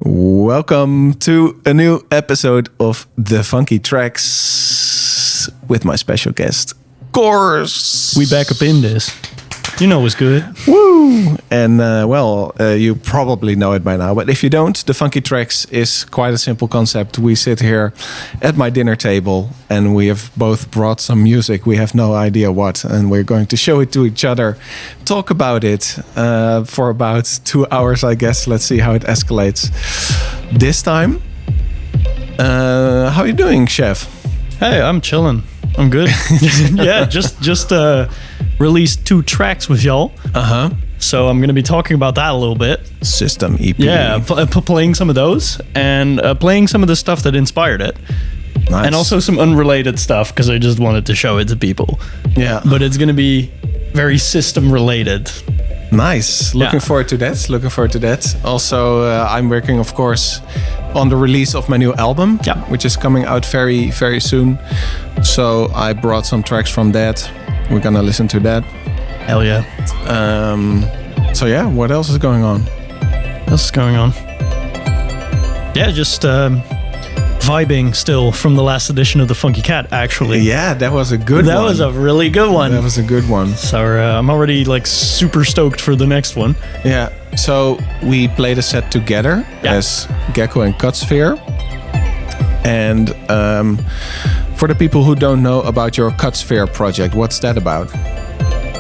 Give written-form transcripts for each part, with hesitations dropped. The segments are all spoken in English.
Welcome to a new episode of The Funky Tracks with my special guest, Koarse. We back up in this. You know what's good. Woo! And you probably know it by now, but if you don't, The Funky Tracks is quite a simple concept. We sit here at my dinner table and we have both brought some music. We have no idea what, and we're going to show it to each other, talk about it for about 2 hours, I guess. Let's see how it escalates. This time, how are you doing, Chef? Hey, I'm chilling. I'm good. Yeah, just released 2 tracks with y'all. So I'm going to be talking about that a little bit. System EP. Yeah, playing some of those and playing some of the stuff that inspired it. Nice. And also some unrelated stuff because I just wanted to show it to people. Yeah. But it's going to be very system related. Nice. Looking forward to that. Also, I'm working, of course, on the release of my new album, which is coming out very, very soon. So I brought some tracks from that. We're going to listen to that. Hell yeah. What else is going on? Yeah, just vibing still from the last edition of the Funky Cat, actually. Yeah, that was a good one. That was a really good one. That was a good one. So I'm already super stoked for the next one. Yeah, so we played a set together as Geck-o and Cutsphere. And for the people who don't know about your Cutsphere project, what's that about?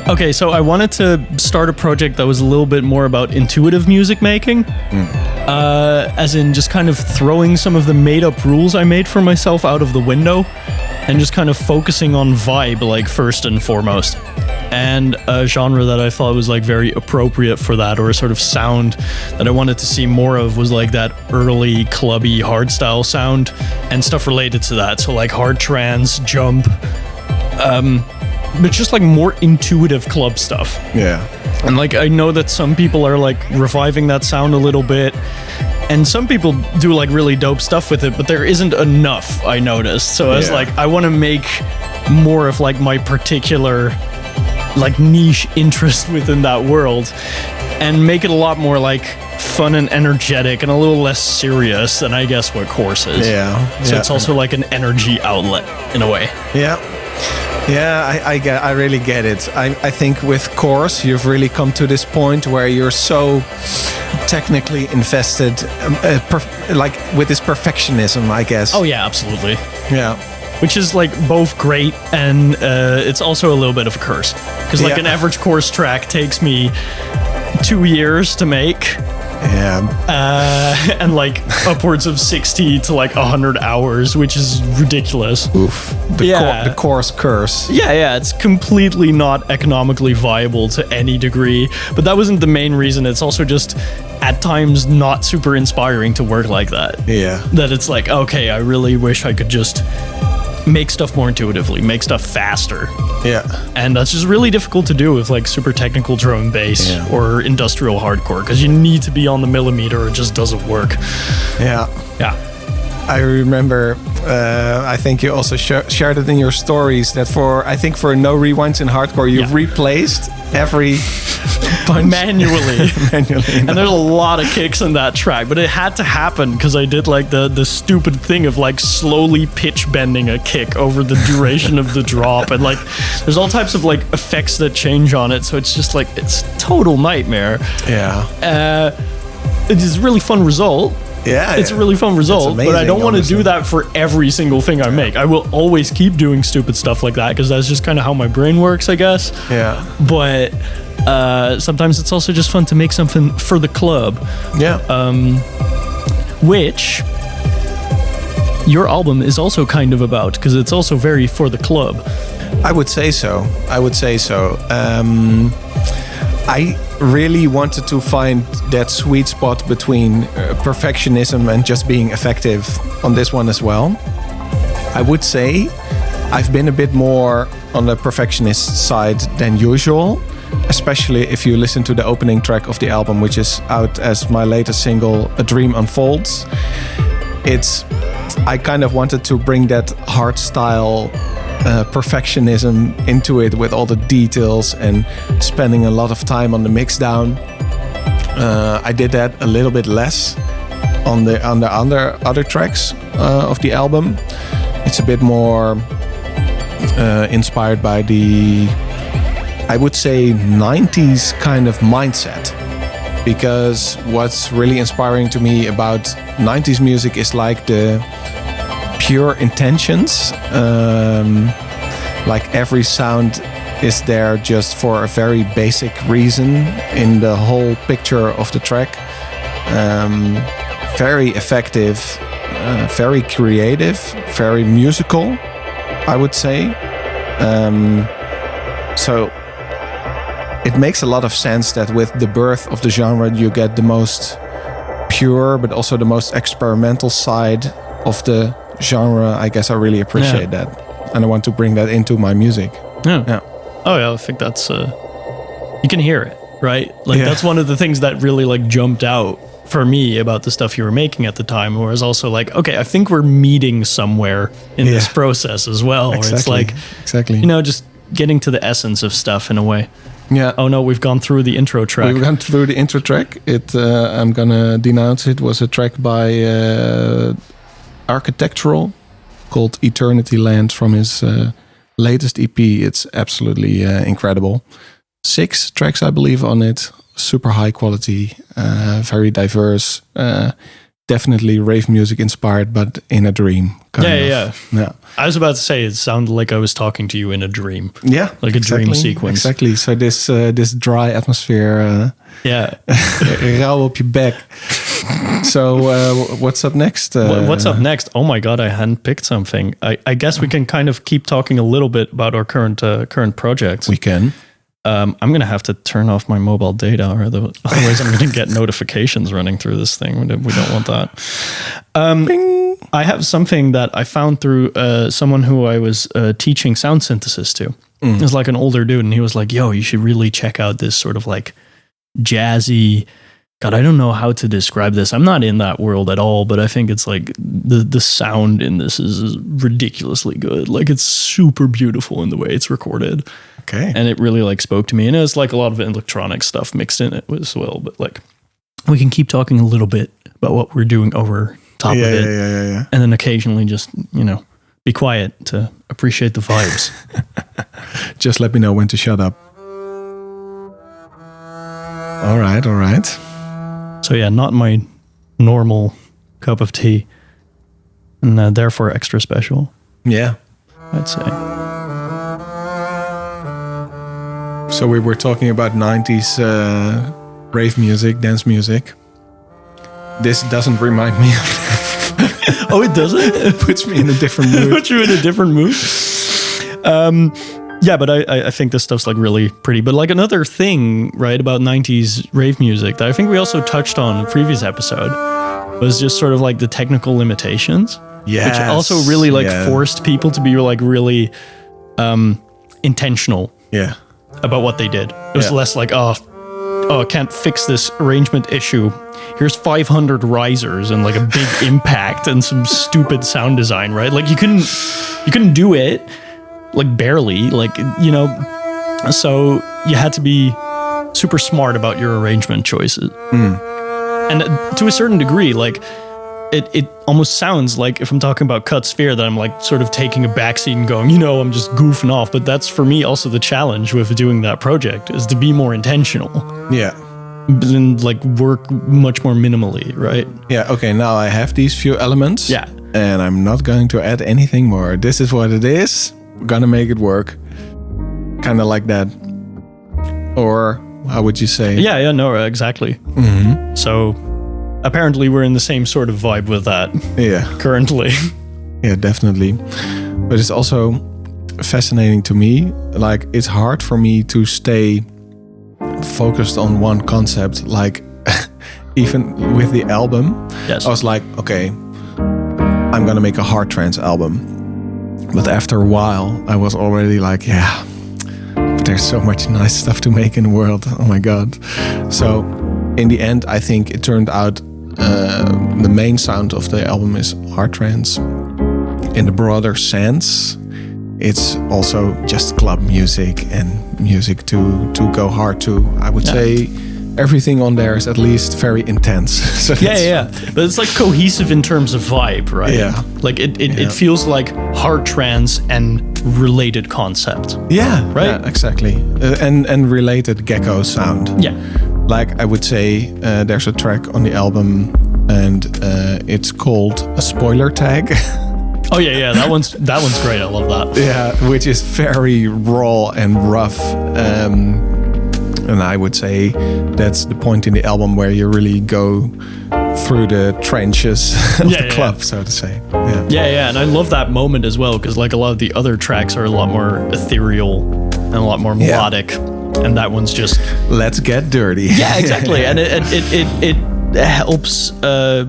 Okay, so I wanted to start a project that was a little bit more about intuitive music making. As in just kind of throwing some of the made-up rules I made for myself out of the window and just kind of focusing on vibe, first and foremost. And a genre that I thought was very appropriate for that, or a sort of sound that I wanted to see more of, was that early clubby hardstyle sound and stuff related to that. So hard trance, jump, but just more intuitive club stuff. Yeah. And I know that some people are reviving that sound a little bit, and some people do really dope stuff with it, but there isn't enough, I noticed. So I was I want to make more of my particular niche interest within that world and make it a lot more fun and energetic and a little less serious than I guess what Koarse is. So it's also an energy outlet in a way. Yeah, I really get it. I think with Koarse, you've really come to this point where you're so technically invested, with this perfectionism, I guess. Oh yeah, absolutely. Yeah. Which is both great, and it's also a little bit of a curse. Because an average Koarse track takes me 2 years to make. Yeah. And upwards of 60 to 100 hours, which is ridiculous. Oof. The Koarse curse. Yeah, it's completely not economically viable to any degree. But that wasn't the main reason. It's also just at times not super inspiring to work like that. Yeah. That it's okay, I really wish I could just make stuff more intuitively, make stuff faster. Yeah. And that's just really difficult to do with super technical drum and bass or industrial hardcore, because you need to be on the millimeter or it just doesn't work. Yeah. I remember, I think you also shared it in your stories that for no rewinds in hardcore, you've replaced every punch manually. And there's a lot of kicks in that track, but it had to happen because I did the stupid thing of slowly pitch bending a kick over the duration of the drop, and there's all types of effects that change on it, so it's just it's total nightmare. Yeah. It is a really fun result. Yeah, it's a really fun result, but I don't want to do that for every single thing I make. I will always keep doing stupid stuff like that because that's just kind of how my brain works, I guess. Yeah. But sometimes it's also just fun to make something for the club. Yeah. Which your album is also kind of about, because it's also very for the club. I would say so. I really wanted to find that sweet spot between perfectionism and just being effective on this one as well. I would say I've been a bit more on the perfectionist side than usual, especially if you listen to the opening track of the album, which is out as my latest single, A Dream Unfolds. I kind of wanted to bring that hardstyle perfectionism into it with all the details and spending a lot of time on the mix down. I did that a little bit less On the other tracks of the album, it's a bit more inspired by the, I would say, 90s kind of mindset. Because what's really inspiring to me about 90s music is like the pure intentions. Like every sound is there just for a very basic reason in the whole picture of the track. Very effective, very creative, very musical, I would say. So it makes a lot of sense that with the birth of the genre, you get the most pure, but also the most experimental side of the genre. I guess I really appreciate that. And I want to bring that into my music. Yeah. Oh, yeah, I think that's... you can hear it, right? Like, that's one of the things that really, like, jumped out for me about the stuff you were making at the time, where it's also like, okay, I think we're meeting somewhere in this process as well. Exactly. Where it's like, you know, just getting to the essence of stuff in a way. Yeah. Oh no, we've gone through the intro track. We've gone through the intro track. I'm gonna denounce it. Was a track by Architectural called Eternity Land from his latest EP. It's absolutely incredible. 6 tracks, I believe, on it. Super high quality, very diverse. Definitely rave music inspired, but in a dream. Yeah. I was about to say, it sounded like I was talking to you in a dream. Yeah, like a dream sequence. Exactly. So this dry atmosphere. Rauw op je back. So what's up next? What's up next? Oh my God, I hadn't picked something. I guess we can kind of keep talking a little bit about our current projects. We can. I'm going to have to turn off my mobile data, or otherwise I'm going to get notifications running through this thing. We don't want that. I have something that I found through someone who I was teaching sound synthesis to. It was like an older dude, and he was like, yo, you should really check out this sort of like jazzy... God, I don't know how to describe this. I'm not in that world at all, but I think it's like the sound in this is ridiculously good. Like, it's super beautiful in the way it's recorded. Okay. And it really like spoke to me. And it was like a lot of electronic stuff mixed in it as well. But like, we can keep talking a little bit about what we're doing over top of it. Yeah. And then occasionally just, you know, be quiet to appreciate the vibes. Just let me know when to shut up. All right. So yeah, not my normal cup of tea. And therefore extra special. Yeah. I'd say. So we were talking about 90s rave music, dance music. This doesn't remind me of that. Oh, it doesn't? It puts me in a different mood. Puts you in a different mood? Yeah, but I think this stuff's like really pretty. But like another thing, right, about 90s rave music that I think we also touched on in a previous episode was just sort of like the technical limitations. Yes. Which also really like forced people to be like really intentional. Yeah. About what they did. It was less like, oh, I can't fix this arrangement issue. Here's 500 risers and like a big impact and some stupid sound design, right? Like you couldn't do it, like barely, like, you know. So you had to be super smart about your arrangement choices. And to a certain degree, like it almost sounds like, if I'm talking about Cut Sphere, that I'm like sort of taking a backseat and going, you know, I'm just goofing off. But that's for me also the challenge with doing that project, is to be more intentional. Yeah. And like work much more minimally, right? Yeah, okay, now I have these few elements. Yeah. And I'm not going to add anything more. This is what it is. We're gonna make it work. Kind of like that. Or how would you say? Yeah, no, exactly. Mm-hmm. So apparently we're in the same sort of vibe with that. Yeah. Currently. Yeah, definitely. But it's also fascinating to me. Like, it's hard for me to stay focused on one concept. Like, even with the album, yes. I was like, okay, I'm gonna make a hard trance album. But after a while, I was already like, yeah, but there's so much nice stuff to make in the world. Oh my God. So in the end, I think it turned out the main sound of the album is hard trance. In the broader sense, it's also just club music and music to go hard to. I would say everything on there is at least very intense. So Yeah. But it's like cohesive in terms of vibe, right? Yeah. Like it feels like hard trance and related concept. Yeah, right. Yeah, exactly, and related Geck-o sound. Yeah. Like I would say, there's a track on the album, and it's called a spoiler tag. Oh yeah. That one's great. I love that. Yeah, which is very raw and rough. And I would say that's the point in the album where you really go through the trenches of the club, so to say. Yeah. And I love that moment as well, because like a lot of the other tracks are a lot more ethereal and a lot more melodic, and that one's just let's get dirty. Yeah, exactly. And it helps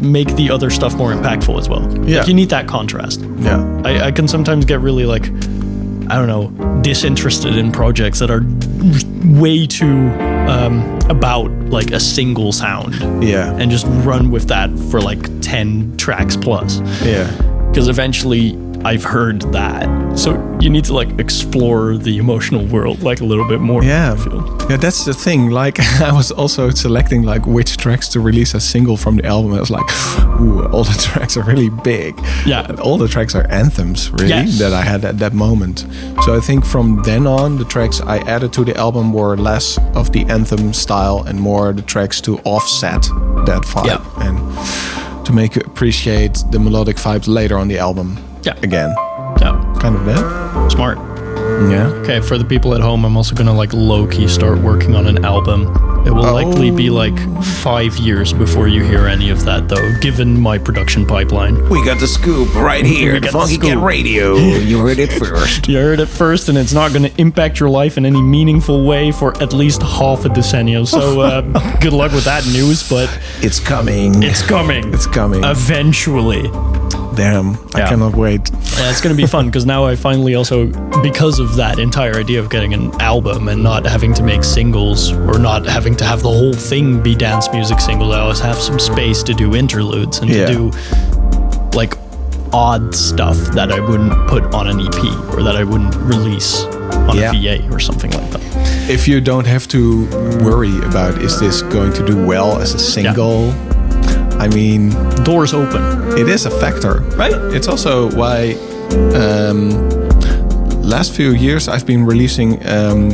make the other stuff more impactful as well. Yeah, like you need that contrast. Yeah, I can sometimes get really like, I don't know, disinterested in projects that are way too about like a single sound. Yeah. And just run with that for like 10 tracks plus. Yeah. Because eventually I've heard that. So you need to like explore the emotional world like a little bit more. Yeah. Yeah, that's the thing. Like I was also selecting like which tracks to release as single from the album. I was like, ooh, all the tracks are really big. Yeah. All the tracks are anthems, really, that I had at that moment. So I think from then on, the tracks I added to the album were less of the anthem style and more the tracks to offset that vibe and to make you appreciate the melodic vibes later on the album. Yeah. Again. Yeah. Kind of that. Smart. Yeah. Okay, for the people at home, I'm also gonna like low-key start working on an album. It will likely be like 5 years before you hear any of that, though, given my production pipeline. We got the scoop right here at Funky Get Radio. You heard it first. You heard it first, and it's not going to impact your life in any meaningful way for at least half a decennium. So good luck with that news, but it's coming. It's coming. It's coming. Eventually. Damn, I cannot wait. Yeah, it's going to be fun because now I finally also, because of that entire idea of getting an album and not having to make singles or not having to have the whole thing be dance music singles, I always have some space to do interludes and to do like odd stuff that I wouldn't put on an EP or that I wouldn't release on a VA or something like that. If you don't have to worry about is this going to do well as a single, I mean, doors open. It is a factor, right? It's also why last few years I've been releasing.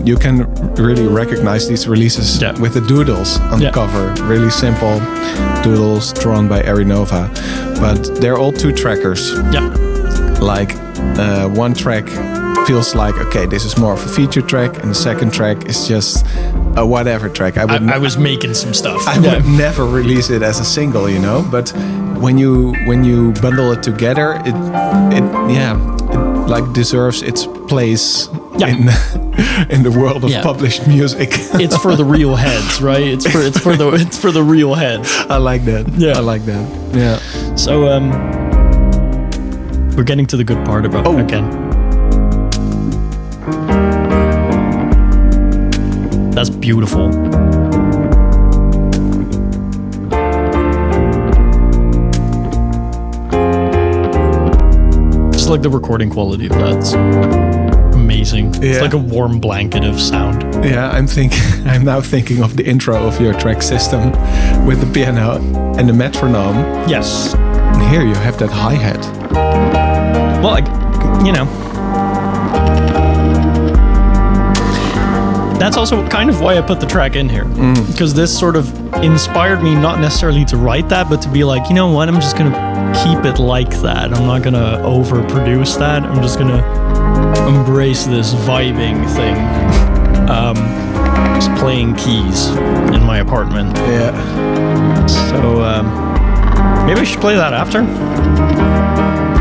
You can really recognize these releases with the doodles on the cover. Really simple doodles drawn by Arinova, but they're all 2-trackers. Yeah, like one track feels like, okay, this is more of a feature track, and the second track is just a whatever track. I was making some stuff. I would never release it as a single, you know. But when you bundle it together, it like deserves its place in the world of published music. It's for the real heads, right? It's for the real heads. I like that. Yeah, I like that. Yeah. So we're getting to the good part about again. That's beautiful. Just like the recording quality of that's amazing. Yeah. It's like a warm blanket of sound. Yeah, I'm now thinking of the intro of your track system with the piano and the metronome. Yes. And here you have that hi-hat. Well, that's also kind of why I put the track in here. Because this sort of inspired me not necessarily to write that, but to be like, you know what, I'm just going to keep it like that. I'm not going to overproduce that. I'm just going to embrace this vibing thing. Just playing keys in my apartment. Yeah. So maybe we should play that after.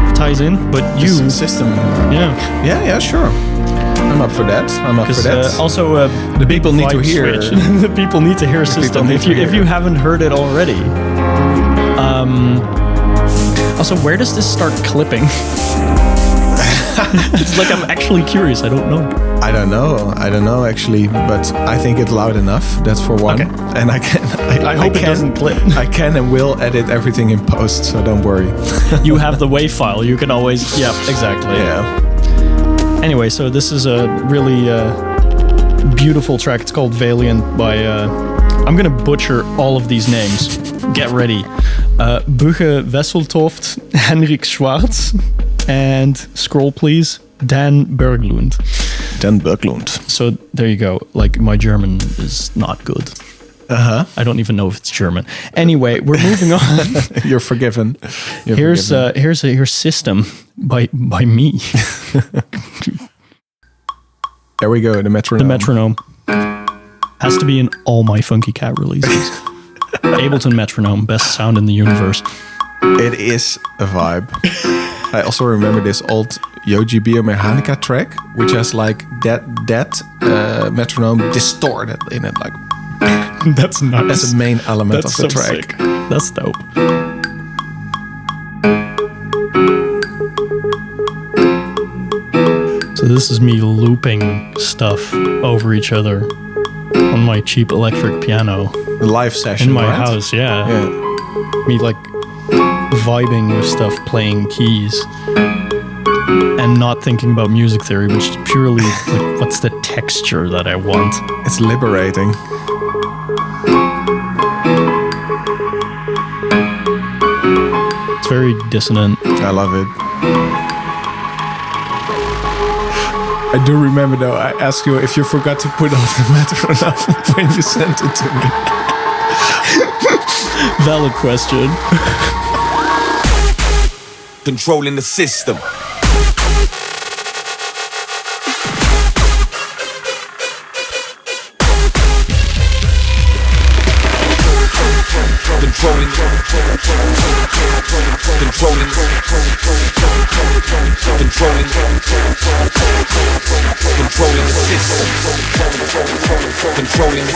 It ties in, but you... System. Yeah, sure. I'm up for that. Also, the people need to hear. The people need to hear System if you haven't heard it already. Also, where does this start clipping? It's like I'm actually curious. I don't know. I don't know actually, but I think it's loud enough. That's for one. Okay. And I hope it doesn't clip. I can and will edit everything in post, so don't worry. You have the WAV file. You can always. Yeah, exactly. Yeah. Anyway, so this is a really beautiful track. It's called Valiant by I'm gonna butcher all of these names. Get ready. Bugge, Wesseltoft, Henrik, Schwarz, and scroll please, Dan Berglund. Dan Berglund. So there you go. Like, my German is not good. I don't even know if it's German. Anyway, we're moving on. You're forgiven. Here's System by me. There we go. The metronome. The metronome has to be in all my Funky Cat releases. Ableton metronome, best sound in the universe. It is a vibe. I also remember this old Yoji Biomechanica track, which has like that metronome distorted in it, like that's nice. That's the main element That's of the so track. Sick. That's dope. So this is me looping stuff over each other on my cheap electric piano. The live session in my right? house, yeah. Me like vibing with stuff, playing keys, and not thinking about music theory, which is purely like, what's the texture that I want? It's liberating. It's very dissonant. I love it. I do remember though, I asked you if you forgot to put off the metronome when you sent it to me. Valid question. Controlling the system. Controlling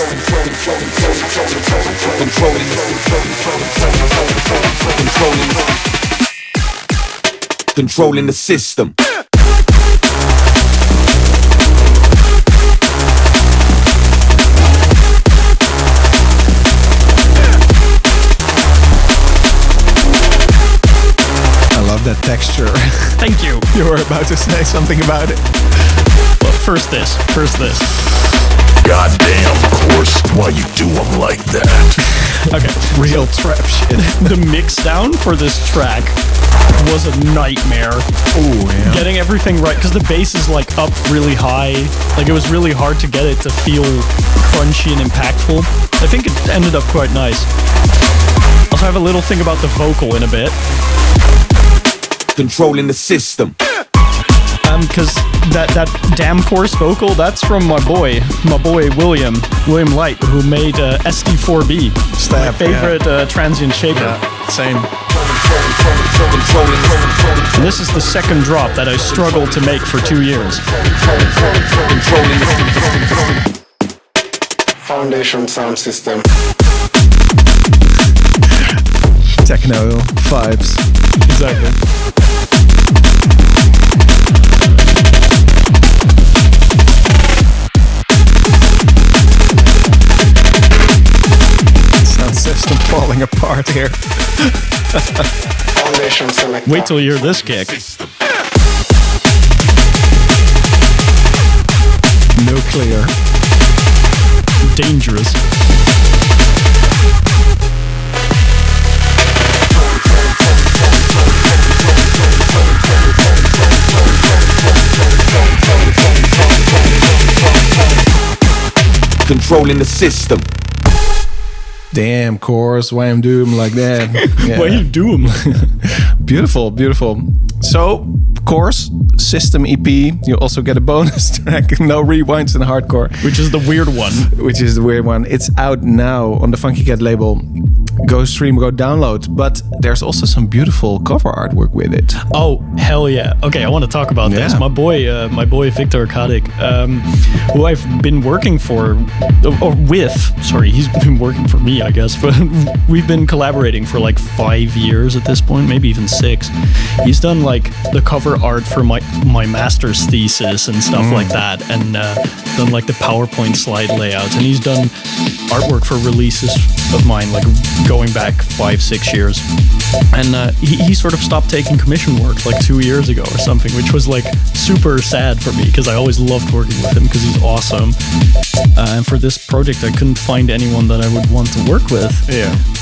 the system. Controlling the system. That texture. Thank you. You were about to say something about it. Well, first this. Goddamn, Koarse, why you do them like that? Okay. Real trap shit. The mix down for this track was a nightmare. Oh, yeah. Getting everything right, because the bass is like up really high. Like, it was really hard to get it to feel crunchy and impactful. I think it ended up quite nice. Also, I have a little thing about the vocal in a bit. Controlling the system. Because that damn Koarse vocal, that's from my boy William Light, who made SD4B, my favorite transient shaker. Yeah, same. And this is the second drop that I struggled to make for 2 years. Foundation sound system. Techno vibes. Exactly. Sound system falling apart here. Foundation selector. Wait till you hear this kick. Nuclear. Dangerous. Controlling the system. Damn, Koarse, why I'm doing like that? Yeah. Why you do them? Beautiful, beautiful. So, Koarse, System EP. You also get a bonus track, no rewinds in hardcore. Which is the weird one. Which is the weird one. It's out now on the Funky Cat label. Go stream, go download. But there's also some beautiful cover artwork with it. Oh, hell yeah. Okay, I want to talk about this. My boy Victor Kadik, who I've been working he's been working for me, I guess, but we've been collaborating for like 5 years at this point, maybe even 6. He's done like the cover art for my master's thesis and stuff like that, and done like the PowerPoint slide layouts, and he's done artwork for releases of mine, like going back 5-6 years. And he sort of stopped taking commission work like 2 years ago or something, which was like super sad for me because I always loved working with him because he's awesome. And for this project, I couldn't find anyone that I would want to work with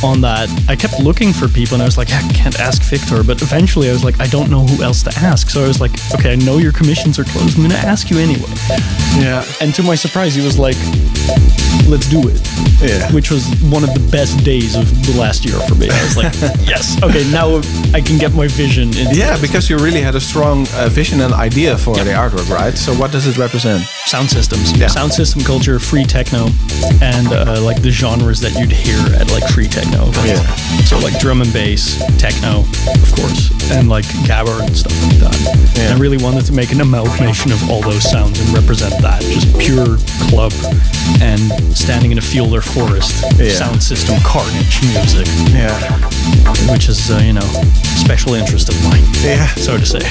on that. I kept looking for people and I was like, I can't ask Victor. But eventually I was like, I don't know who else to ask. So I was like, okay, I know your commissions are closed. I'm going to ask you anyway. Yeah. And to my surprise, he was like, let's do it. Yeah. Which was one of the best days of the last year for me. I was like, yes, okay, now I can get my vision into Yeah, it. because you really had a strong vision and idea for the artwork, right? So what does it represent? Sound systems. Yeah. Sound system culture, free techno, and like the genres that you'd hear at like free techno events. Yeah. So like drum and bass, techno, of course, and like gabber and stuff like that. Yeah. And I really wanted to make an amalgamation of all those sounds and represent that. Just pure club and standing in a field or forest. Sound system carnage music. Yeah. Which is, special interest of mine. Yeah. So to say.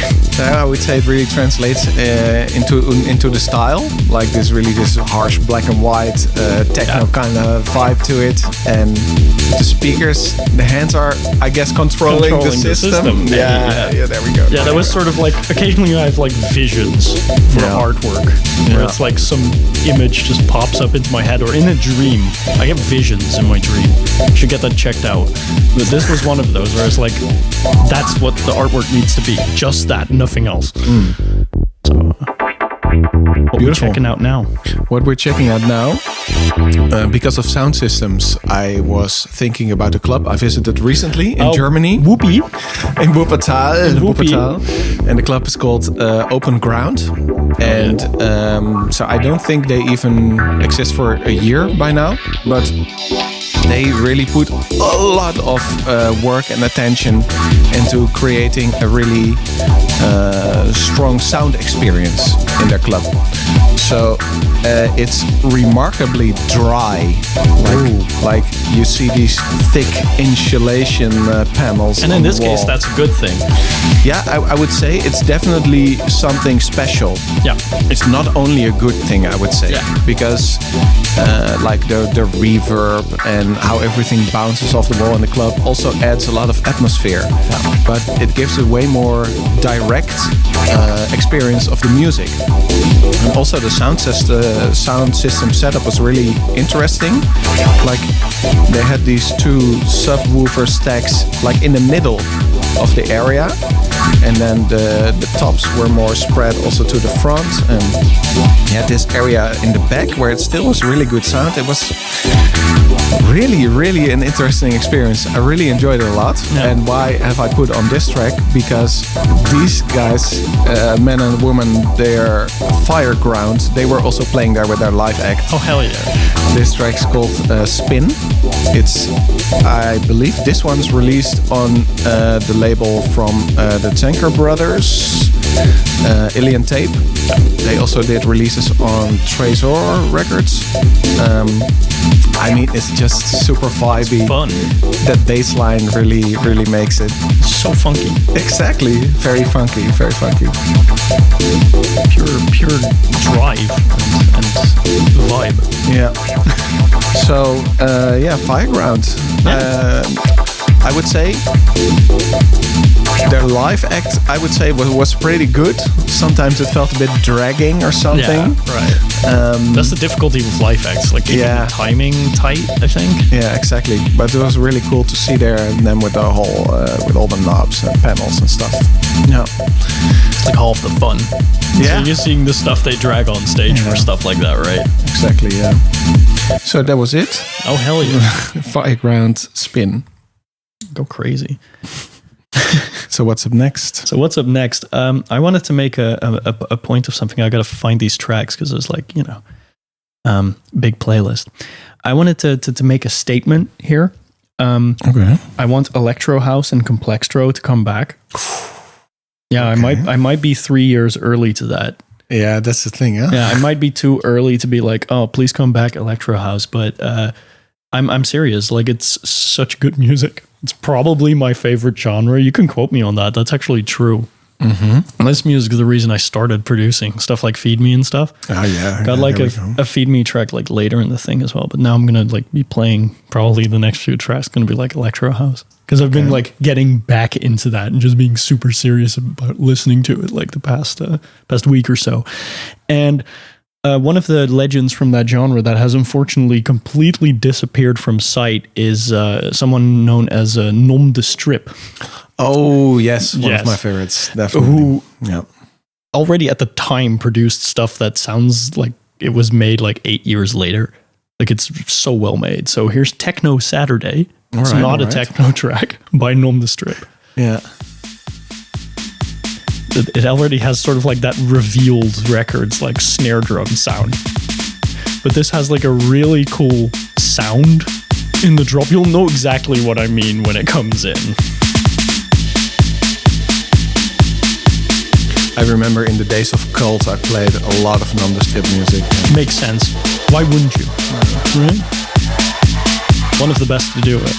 I would say it really translates into the style, like this harsh black and white techno kind of vibe to it, and the speakers, the hands are, I guess, controlling the system. Yeah, there we go. Yeah, that was sort of like, occasionally I have like visions for artwork, where it's like some image just pops up into my head, or in a dream. I get visions in my dream. I should get that checked out. But this was one of those where it's like, that's what the artwork needs to be. Just that, nothing else. So, what we're checking out now. What we're checking out now, because of sound systems, I was thinking about a club I visited recently in Germany. Whoopie. In Wuppertal. Whoopie. And the club is called Open Ground. And so I don't think they even exist for a year by now, but they really put a lot of work and attention into creating a really strong sound experience in their club. So it's remarkably dry, like you see these thick insulation panels. And in this case, that's a good thing. Yeah, I would say it's definitely something special. Yeah. It's not only a good thing, I would say, because like the reverb and how everything bounces off the wall in the club also adds a lot of atmosphere. But it gives a way more direct experience of the music. And also the sound system setup was really interesting. Like they had these two subwoofer stacks like in the middle of the area, and then the tops were more spread also to the front, and you had this area in the back where it still was really good sound. It was really an interesting experience. I really enjoyed it a lot. And why have I put on this track? Because these guys, men and women, they're Fireground. They were also playing there with their live act. Oh, hell yeah. This track's called Spin. It's, I believe this one's released on the label from the Tanker Brothers, Alien Tape. They also did releases on Trésor Records. I mean, it's just super vibey. It's fun. That bass line really makes it. So funky. Exactly. Very funky. Pure drive and vibe. Yeah. So, Fireground. I would say their live act, I would say, was pretty good. Sometimes it felt a bit dragging or something. Yeah, right. That's the difficulty with live acts, like keeping the timing tight, I think. Yeah, exactly. But it was really cool to see there, and then with the whole, with all the knobs and panels and stuff. Yeah. It's like half the fun. Yeah. So you're seeing the stuff they drag on stage for stuff like that, right? Exactly, yeah. So that was it. Oh, hell yeah. Fireground Spin. Go crazy. So what's up next? I wanted to make a point of something. I got to find these tracks because it's like, big playlist. I wanted to make a statement here. Okay. I want electrohouse and complextro to come back. Yeah, okay. I might be 3 years early to that. Yeah, that's the thing, huh? Yeah, I might be too early to be like, oh, please come back electrohouse, but I'm serious. Like, it's such good music. It's probably my favorite genre. You can quote me on that. That's actually true. And this music is the reason I started producing stuff like Feed Me and stuff. Oh yeah. Got like a Feed Me track like later in the thing as well. But now I'm going to like be playing probably the next few tracks going to be like electro house. Because I've been like getting back into that and just being super serious about listening to it like the past week or so. And one of the legends from that genre that has unfortunately completely disappeared from sight is someone known as Nom de Strip. Oh, yes. One of my favorites. Definitely. Who already at the time produced stuff that sounds like it was made like 8 years later. Like it's so well made. So here's Techno Saturday. It's not a techno track by Nom de Strip. Yeah. It already has sort of like that revealed records like snare drum sound. But this has like a really cool sound in the drop. You'll know exactly what I mean when it comes in. I remember in the days of Cult, I played a lot of Nom de Strip music. Makes sense. Why wouldn't you? Right? One of the best to do it.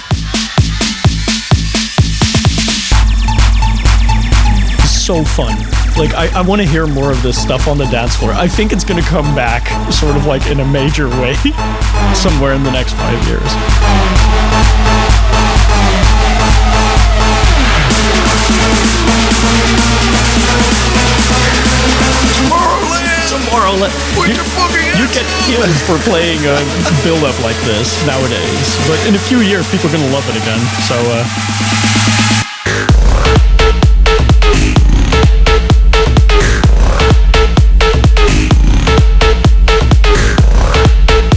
So fun. Like I want to hear more of this stuff on the dance floor. I think it's going to come back sort of like in a major way somewhere in the next 5 years. Tomorrowland. You get killed for playing a build-up like this nowadays, but in a few years people are going to love it again. So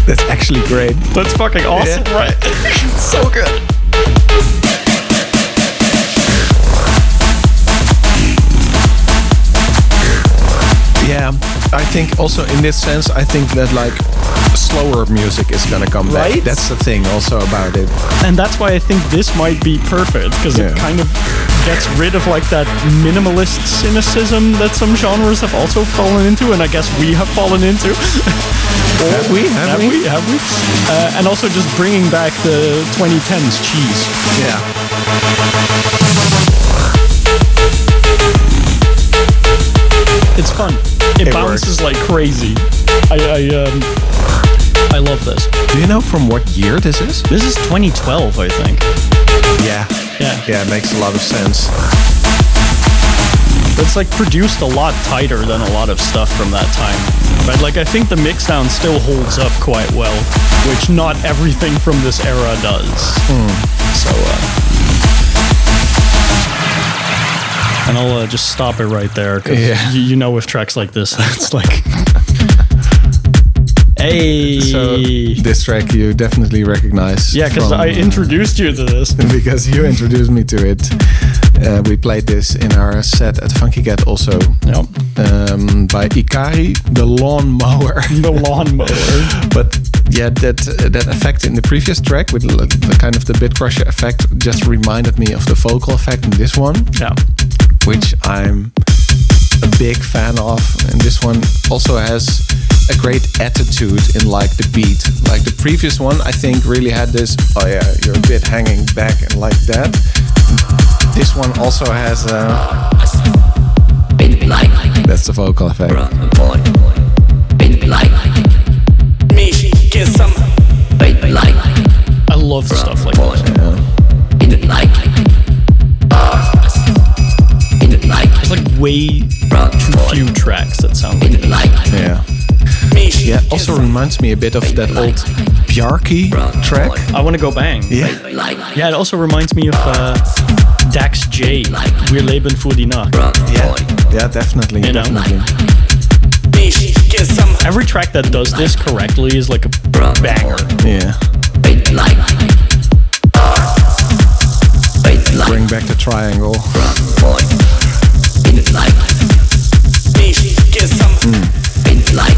that's actually great. That's fucking awesome, right? It's so good. Yeah, I think also in this sense, I think that like slower music is gonna come back. That's the thing also about it. And that's why I think this might be perfect, because it kind of gets rid of like that minimalist cynicism that some genres have also fallen into, and I guess we have fallen into. Have we? And also just bringing back the 2010s cheese. Yeah. It's fun. It bounces like crazy. I love this. Do you know from what year this is? This is 2012, I think. Yeah, it makes a lot of sense. It's like produced a lot tighter than a lot of stuff from that time. But like I think the mix down still holds up quite well, which not everything from this era does. So and I'll just stop it right there, because you know with tracks like this, it's like hey. So this track you definitely recognize. Yeah, because I introduced you to this. Because you introduced me to it. We played this in our set at Funky Cat also. Yep. By Ikari, the Lawnmower. The Lawnmower. But yeah, that effect in the previous track with the kind of the bit crusher effect just reminded me of the vocal effect in this one. Yeah. Which I'm a big fan of. And this one also has a great attitude in like the beat. Like the previous one, I think really had this, oh yeah, you're a bit hanging back and like that. This one also has that's the vocal effect. I love stuff like this. There's like way too few tracks that sound like this. Yeah. Yeah, also reminds me a bit of that old Bjarki track. I Want to Go Bang. Yeah. Yeah, it also reminds me of Dax J, Wir leben für die Nacht. Yeah, definitely. You know? Definitely. Every track that does this correctly is like a banger. Yeah. Bring back the triangle.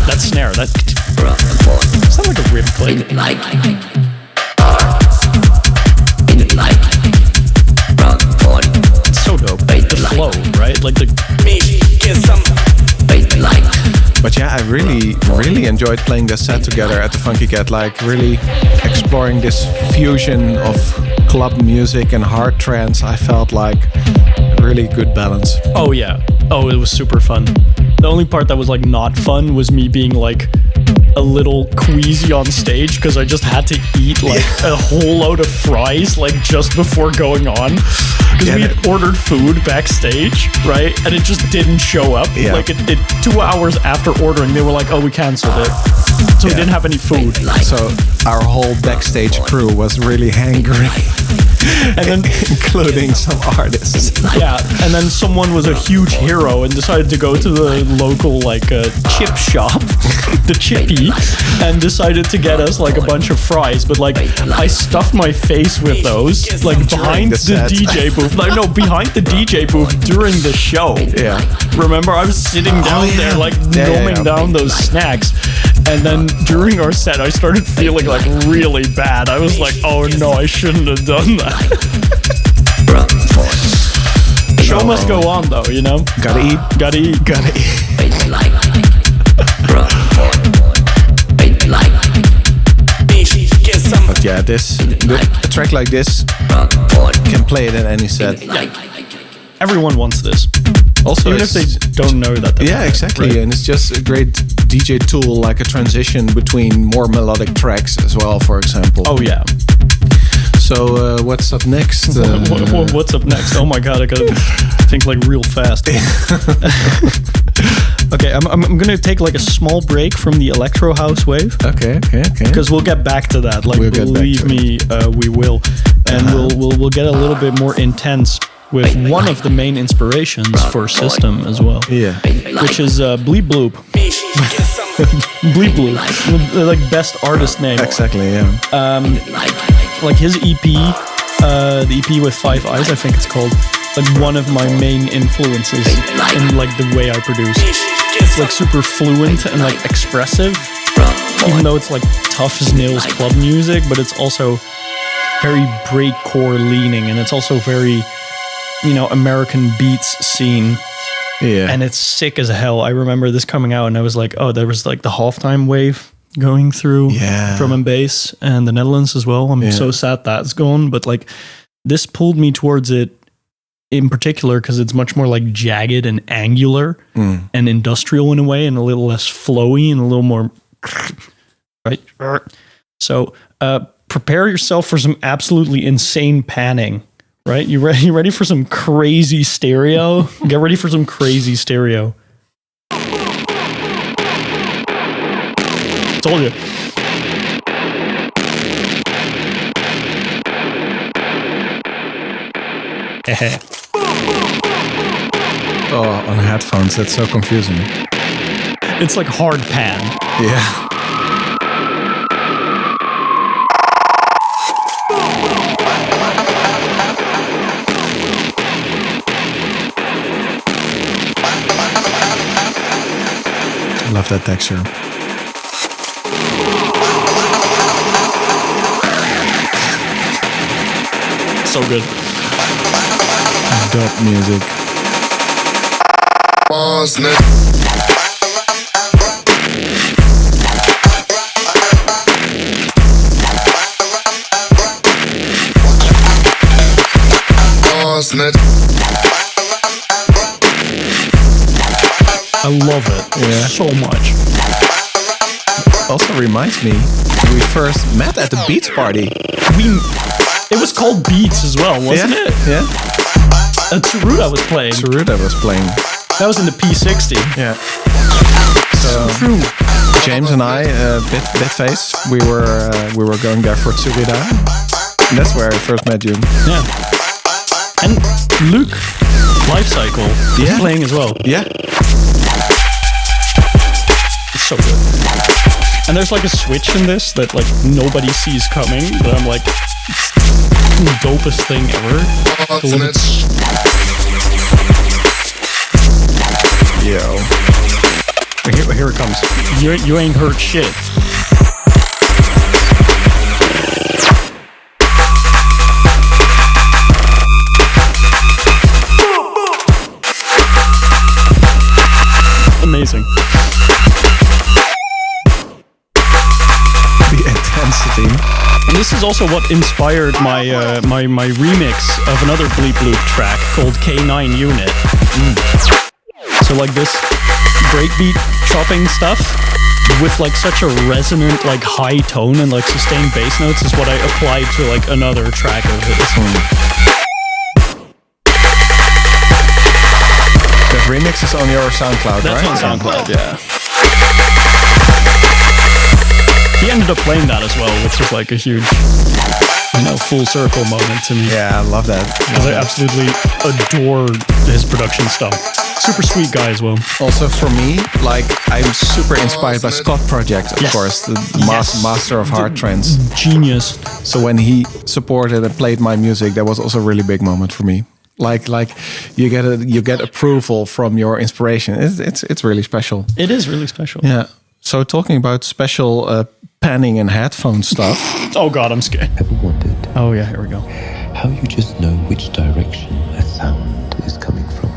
That snare, that sounds like a rib plate. It's so dope. The flow, right? Like the. But yeah, I really enjoyed playing this set together at the Funky Cat. Like really exploring this fusion of club music and hard trance. I felt like Really good balance. Oh yeah. Oh, it was super fun. The only part that was like not fun was me being like a little queasy on stage because I just had to eat like a whole load of fries like just before going on because we had ordered food backstage, right? And it just didn't show up. Yeah. Like it 2 hours after ordering, they were like, "Oh, we canceled it." So we didn't have any food. So our whole backstage crew was really hangry. And then including some artists. yeah, and then someone was a huge hero and decided to go to the local like chip shop, the Chippy, and decided to get us like a bunch of fries. But like I stuffed my face with those like behind the DJ booth. Like no, behind the DJ booth during the show. Yeah. Remember, I was sitting down there like numbing down those snacks. And then during our set, I started feeling like really bad. I was like, oh no, I shouldn't have done that. Show must go on though, you know? Gotta eat. Gotta eat. Gotta eat. But yeah, a track like this can play it in any set. Everyone wants this. Also, even if they don't know that. Yeah, exactly. Right. And it's just a great DJ tool, like a transition between more melodic tracks as well, for example. Oh, yeah. So, what's up next? What's up next? Oh my god, I gotta think like real fast. Okay, I'm gonna take like a small break from the electro house wave. Okay. Because we'll get back to that. Like, believe me, we will, and we'll get a little bit more intense with one of the main inspirations for System as well. Yeah. Which is Bleep Bloop. Bleep Bloop, like best artist name. Exactly. Yeah. Like his EP, the EP with 5 Eyes, I think it's called. Like one of my main influences in like the way I produce. It's like super fluent and like expressive, even though it's like tough as nails club music, but it's also very breakcore leaning, and it's also very, you know, American beats scene. Yeah. And it's sick as hell. I remember this coming out and I was like, oh, there was like the halftime wave going through drum and bass and the Netherlands as well. I'm so sad that's gone, but like this pulled me towards it in particular because it's much more like jagged and angular and industrial in a way, and a little less flowy and a little more right. So prepare yourself for some absolutely insane panning. Right? You ready for some crazy stereo? Get ready for some crazy stereo. Told you. Oh, on headphones, that's so confusing. It's like hard pan. Yeah. Love that texture. So good. Dope music. I love it so much. Also reminds me, we first met at the Beats party. It was called Beats as well, wasn't it? Yeah. Tsuruda was playing. Tsuruda was playing. That was in the P60. Yeah. So True. James and I, Bitface, we were going there for Tsuruda. That's where I first met you. Yeah. And Luke, Lifecycle, is playing as well. Yeah. It's so good. And there's like a switch in this that like nobody sees coming, but I'm like, it's the dopest thing ever. Yo. Here it comes. You ain't heard shit. Amazing. The intensity. And this is also what inspired my my remix of another Bleep Bloop track called K9 Unit. So like this breakbeat chopping stuff with like such a resonant like high tone and like sustained bass notes is what I applied to like another track of his. That remix is on your SoundCloud, That's right? on SoundCloud, yeah. He ended up playing that as well, which is like a huge, full circle moment to me. Yeah, I love that. Because I absolutely adore his production stuff. Super sweet guy as well. Also for me, like I'm super inspired by Scott Project, of course, the master of hard trance. Genius. So when he supported and played my music, that was also a really big moment for me. Like you get approval from your inspiration. It's really special. It is really special. Yeah. So talking about special panning and headphone stuff. Oh God, I'm scared. Ever wondered Oh yeah, here we go. how you just know which direction a sound is coming from?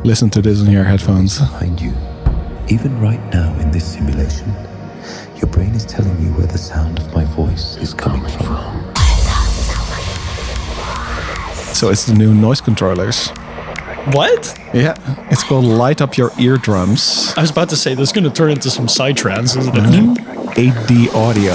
Listen to this in your headphones. Behind you, even right now in this simulation, your brain is telling you where the sound of my voice is coming from. So it's the new Noisecontrollers. What? Yeah, it's called Light Up Your Eardrums. I was about to say this is going to turn into some psytrance, isn't it? 8D audio.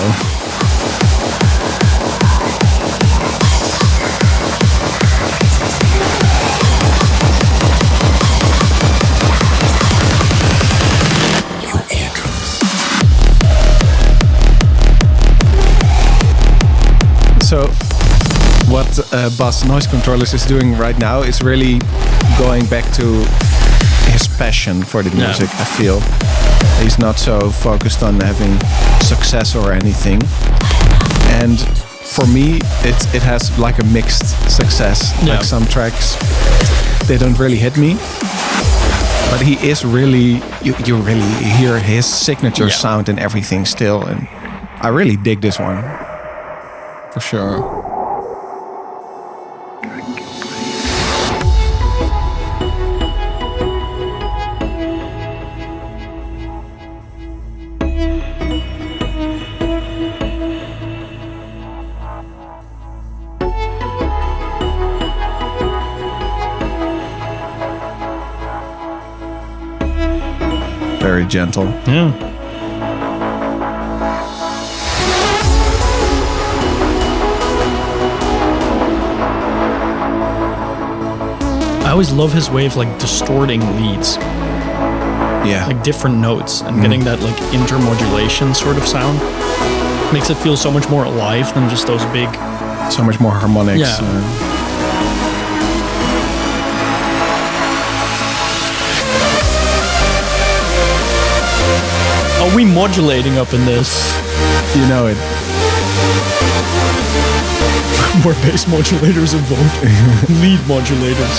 So what Bas Noisecontrollers is doing right now is really going back to his passion for the music, I feel. He's not so focused on having success or anything. And for me, it has like a mixed success. Yeah. Like some tracks, they don't really hit me. But he is really, you really hear his signature sound and everything still. And I really dig this one. For sure. Very gentle. Yeah. I always love his way of like distorting leads, Yeah. like different notes, and getting that like intermodulation sort of sound. Makes it feel so much more alive than just those big. So much more harmonics. Yeah. Are we modulating up in this? You know it. More bass modulators involved. Lead modulators.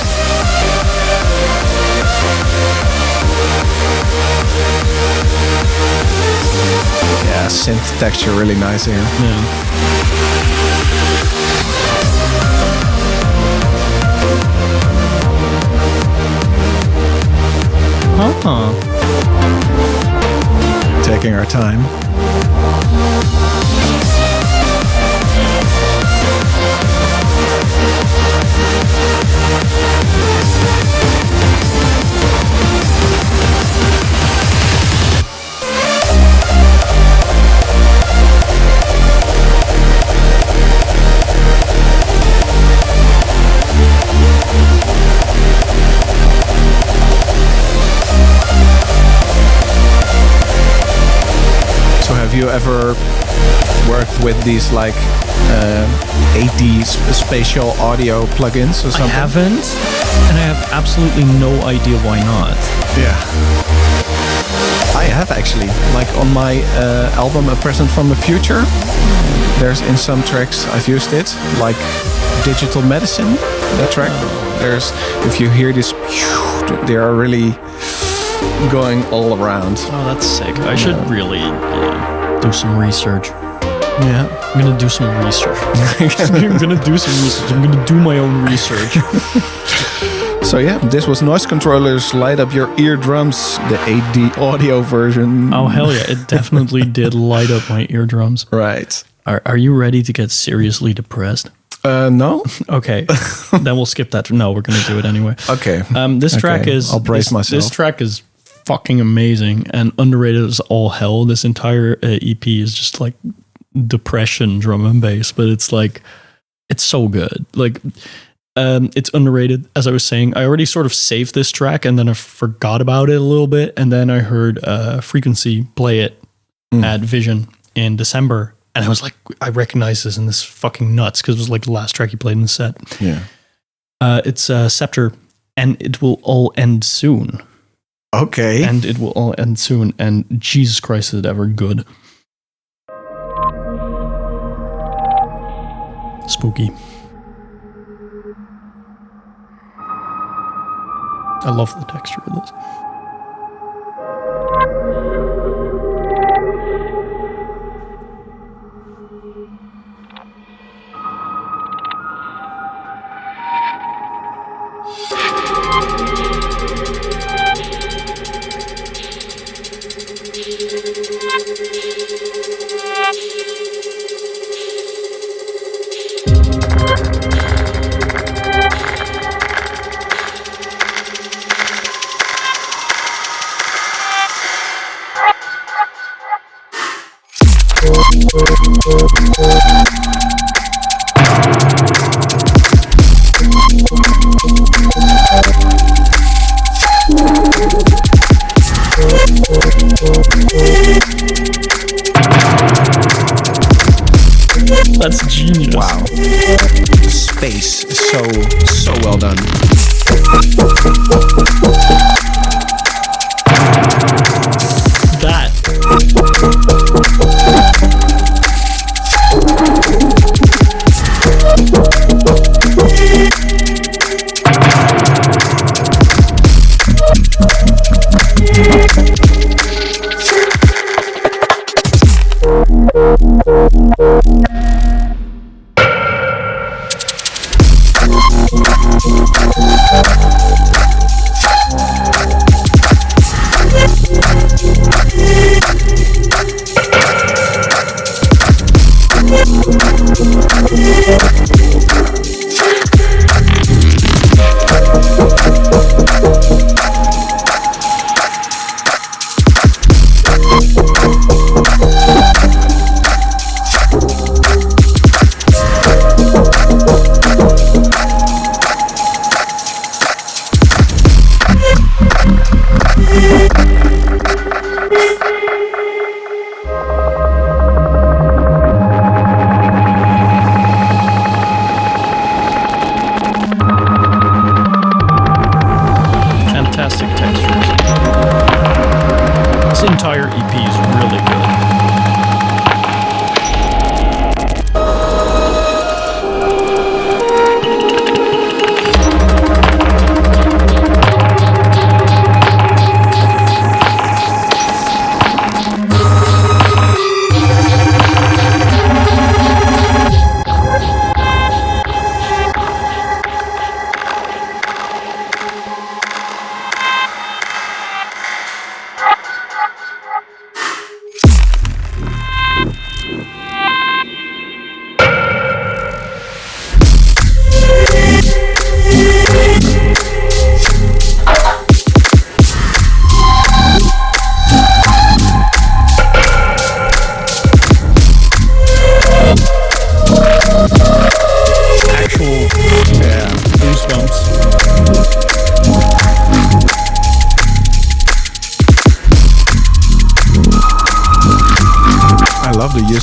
Yeah, synth texture really nice here. Yeah. Huh. Taking our time. Have you ever worked with these like 8D spatial audio plugins or something? I haven't, and I have absolutely no idea why not. Yeah. I have actually. Like on my album A Present from the Future, there's in some tracks I've used it, like Digital Medicine, that track. There's, if you hear this, they are really going all around. Oh, that's sick. I should really do some research. Yeah. I'm gonna do some research. I'm gonna do some research. I'm gonna do my own research. So yeah, this was Noisecontrollers. Light up your eardrums, the 8D audio version. Oh hell yeah! It definitely did light up my eardrums. Right. Are you ready to get seriously depressed? No. Okay, then we'll skip that. No, we're gonna do it anyway. Okay. This track is. I'll brace myself. This track is fucking amazing and underrated as all hell. This entire EP is just like depression drum and bass, but it's like it's so good. Like. It's underrated, as I was saying. I already sort of saved this track and then I forgot about it a little bit. And then I heard Frequency play it at Vision in December. And I was like, I recognize this and this is fucking nuts because it was like the last track he played in the set. Yeah. It's Ceptre, and it will all end soon. Okay. And it will all end soon. And Jesus Christ, is it ever good. Spooky. I love the texture of this. That's genius. Wow. The space is so well done. That.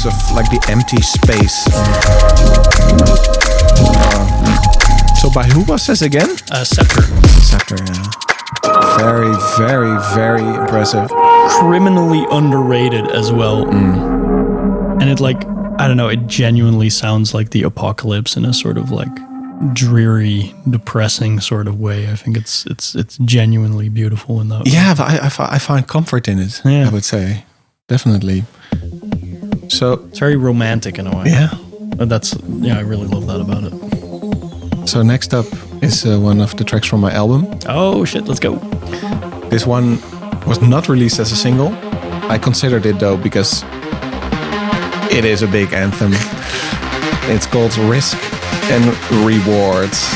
Of like the empty space. So by who was this again? Ceptre. Ceptre, yeah. Very, very, very impressive. Criminally underrated as well. And it like, I don't know, it genuinely sounds like the apocalypse in a sort of like dreary, depressing sort of way. I think it's genuinely beautiful in that way. Yeah, but I find comfort in it, yeah. I would say. Definitely. So it's very romantic in a way. Yeah. I really love that about it. So next up is one of the tracks from my album. Oh shit, let's go. This one was not released as a single. I considered it though because it is a big anthem. It's called Risk and Rewards.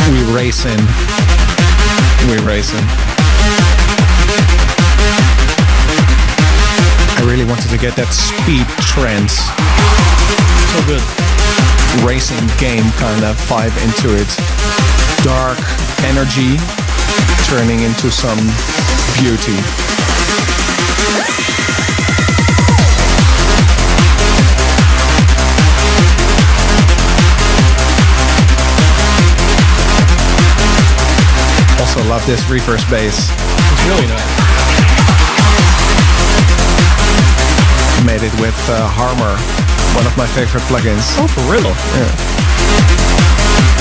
We racing. I really wanted to get that speed trance. So good. Racing game kind of vibe into it. Dark energy turning into some beauty. Also love this reverse bass. It's really nice. Made it with Harmor, one of my favorite plugins. Oh, for real? Yeah.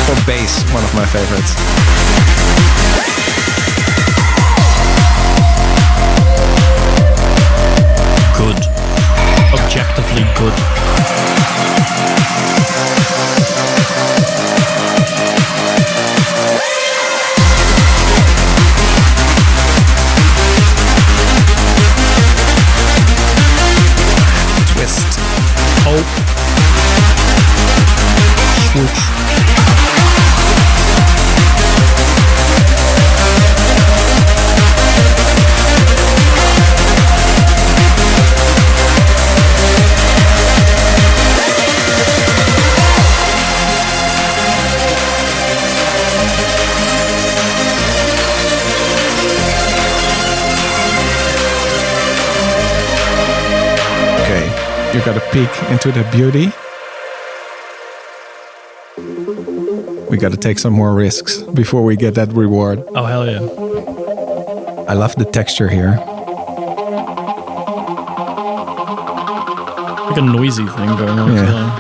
For bass, one of my favorites. Good. Objectively good. Twist. Holt. Swoosh. You got a peek into the beauty. We got to take some more risks before we get that reward. Oh, hell yeah. I love the texture here. Like a noisy thing going on. Yeah.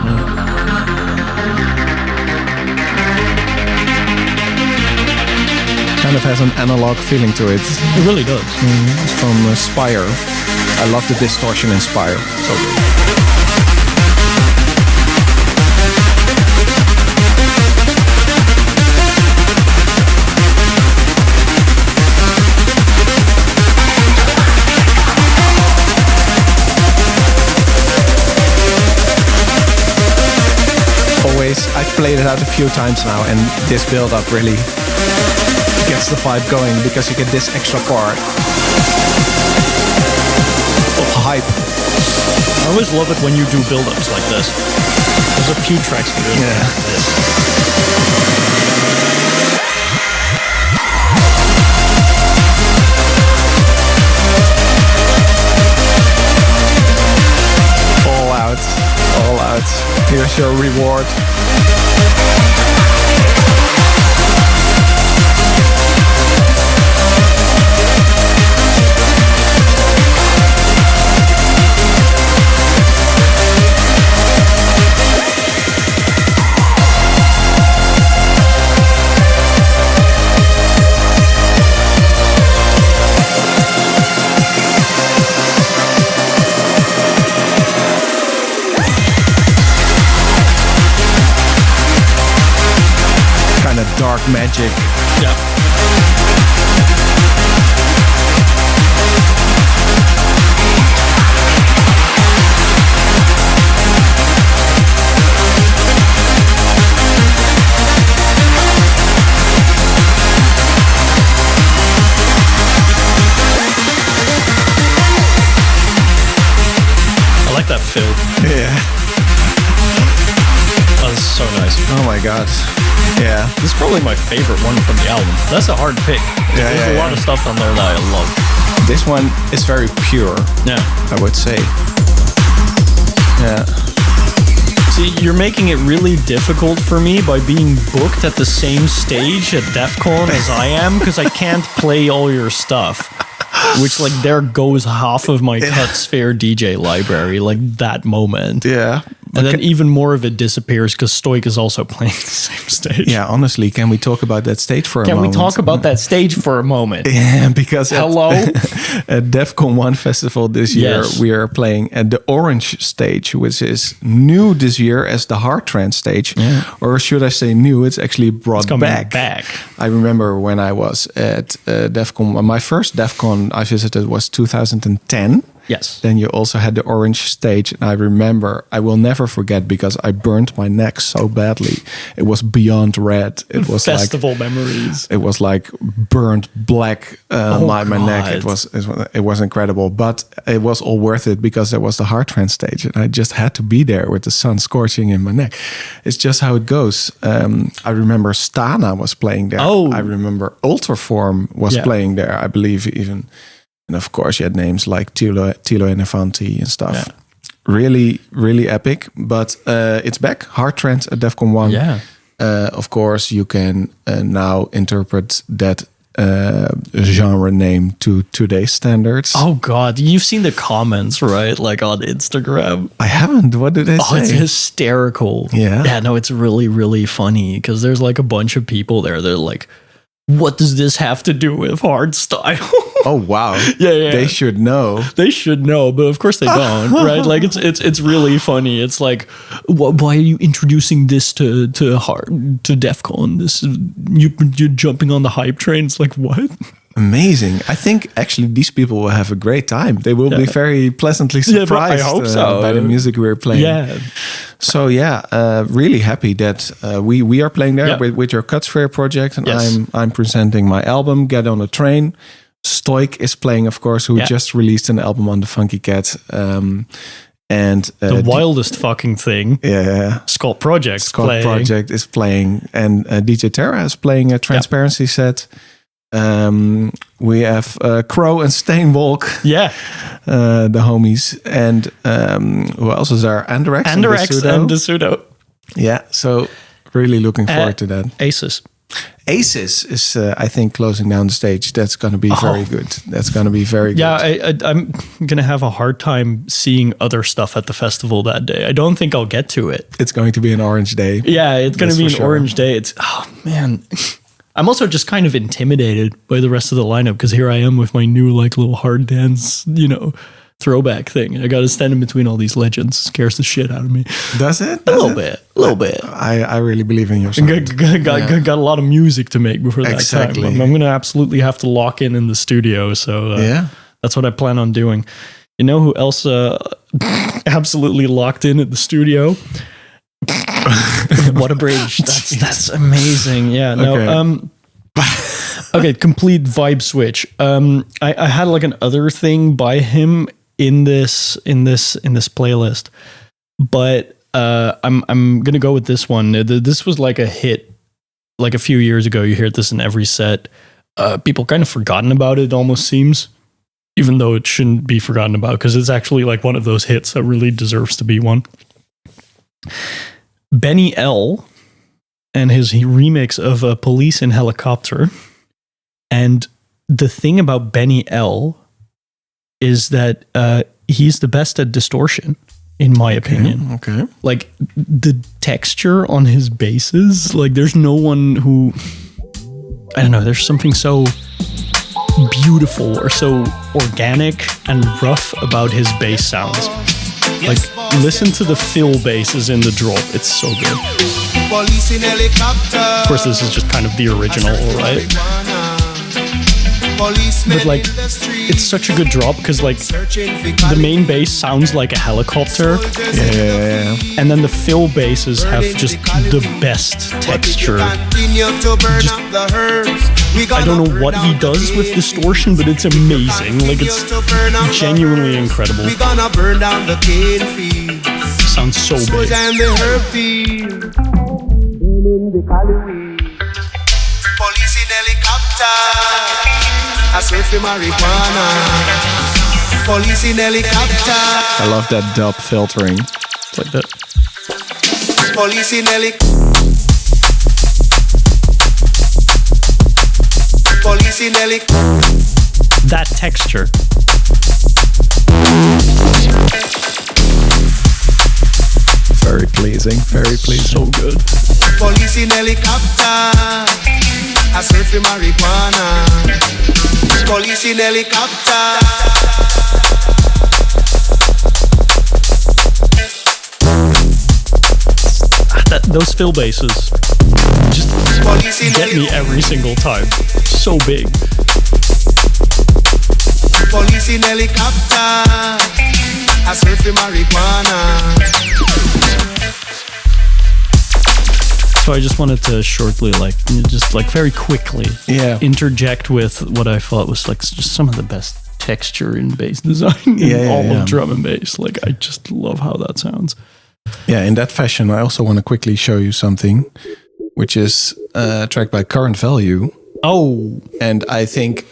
Kind of has an analog feeling to it. It really does. It's from Spire. I love the distortion in Spire. So good. I've played it out a few times now, and this build-up really gets the vibe going because you get this extra part of hype. I always love it when you do build-ups like this. There's a few tracks to do like this. All out. Here's your reward. Dark magic. Yeah. I like that fill. Yeah. Oh, this is so nice. Oh my god. Yeah. This is probably my favorite one from the album. That's a hard pick. There's a lot of stuff on there that I love. This one is very pure. Yeah. I would say. Yeah. See, you're making it really difficult for me by being booked at the same stage at DEF CON as I am, because I can't play all your stuff. Which, there goes half of my Cut Sphere DJ library, that moment. Yeah. And then even more of it disappears because Stoik is also playing the same stage. Yeah, honestly, can we talk about that stage for a Can moment? we talk about that stage for a moment? Yeah, because Hello? at DEFCON 1 festival this year, Yes. we are playing at the Orange stage, which is new this year as the hard trance stage. Or should I say new, it's actually brought Coming back. I remember when I was at DEFCON, my first DEFCON I visited was 2010. Yes. Then you also had the Orange stage. And I remember, I will never forget because I burned my neck so badly. It was beyond red. It was Festival memories. It was like burnt black my neck. God. It was incredible, but it was all worth it because there was the hard trance stage, and I just had to be there with the sun scorching in my neck. It's just how it goes. I remember Stana was playing there. Oh. I remember Ultraform was playing there. I believe even, and of course you had names like Tilo Elefanti and stuff. Yeah. Really, really epic. But it's back. Hard trance at DEFCON 1. Yeah. Of course, you can now interpret that genre name to today's standards. Oh God, you've seen the comments, right? Like on Instagram. I haven't. What did they say? It's hysterical. Yeah. Yeah, no, it's really, really funny because there's like a bunch of people there. They're like, what does this have to do with hardstyle? Oh wow. Yeah. They should know. They should know, but of course they don't, right? Like it's really funny. It's like, why are you introducing this to DEFCON? This you're jumping on the hype train. It's like, what? Amazing. I think actually these people will have a great time. They will be very pleasantly surprised I hope so. by the music we're playing. Yeah. So really happy that we are playing there with your Cutsphere project, and Yes. I'm presenting my album Get on the Train. Stoik is playing, of course, who just released an album on the Funky Cat. And The wildest fucking thing. Yeah. Skull Project Project is playing, and DJ Terra is playing a Transparency set. We have Crow and Steinwalk. Yeah. The homies. And who else is there? Andrex and DeSudo. Yeah, so really looking forward to that. Aces is, I think, closing down the stage. That's going to be very good. That's going to be very good. Yeah, I'm going to have a hard time seeing other stuff at the festival that day. I don't think I'll get to it. It's going to be an orange day. Yeah, it's going to be an orange day. It's, oh man. I'm also just kind of intimidated by the rest of the lineup because here I am with my new like little hard dance, throwback thing. I got to stand in between all these legends. It scares the shit out of me. Does it? A little bit. I really believe in yourself. Got a lot of music to make before that Exactly. time. I'm going to absolutely have to lock in the studio. So that's what I plan on doing. You know who else absolutely locked in at the studio? What a bridge. That's amazing. Yeah. No. Okay. Complete vibe switch. I had like an other thing by him in this playlist, but I'm gonna go with this one. This was like a hit like a few years ago. You hear this in every set. People kind of forgotten about it almost seems, even though it shouldn't be forgotten about because it's actually like one of those hits that really deserves to be one. Benny L and his remix of Police in Helicopter. And the thing about Benny L is that he's the best at distortion, in my opinion. Okay. Like the texture on his basses, like there's no one who, I don't know, there's something so beautiful or so organic and rough about his bass sounds. Like, listen to the fill basses in the drop. It's so good. Of course, this is just kind of the original, right? But like, it's such a good drop because like the main bass sounds like a helicopter. Yeah. And then the fill basses have just the best texture. I don't know what he does with distortion, but it's amazing. Like it's genuinely incredible. Sounds so big. Police in helicopter. I search for marijuana. Police in helicopter. I love that dub filtering. It's like that. Police in helicopter. Police in helicopter. That texture. pleasing. Very pleasing. So good. Police in helicopter, I surf in marijuana. Police in helicopter. Those fill basses just get me every single time. So big. Police in helicopter, I surf in marijuana. So I just wanted to shortly, very quickly, interject with what I thought was like just some of the best texture in bass design in all of drum and bass. Like, I just love how that sounds. Yeah, in that fashion, I also want to quickly show you something, which is a track by Current Value. Oh. And I think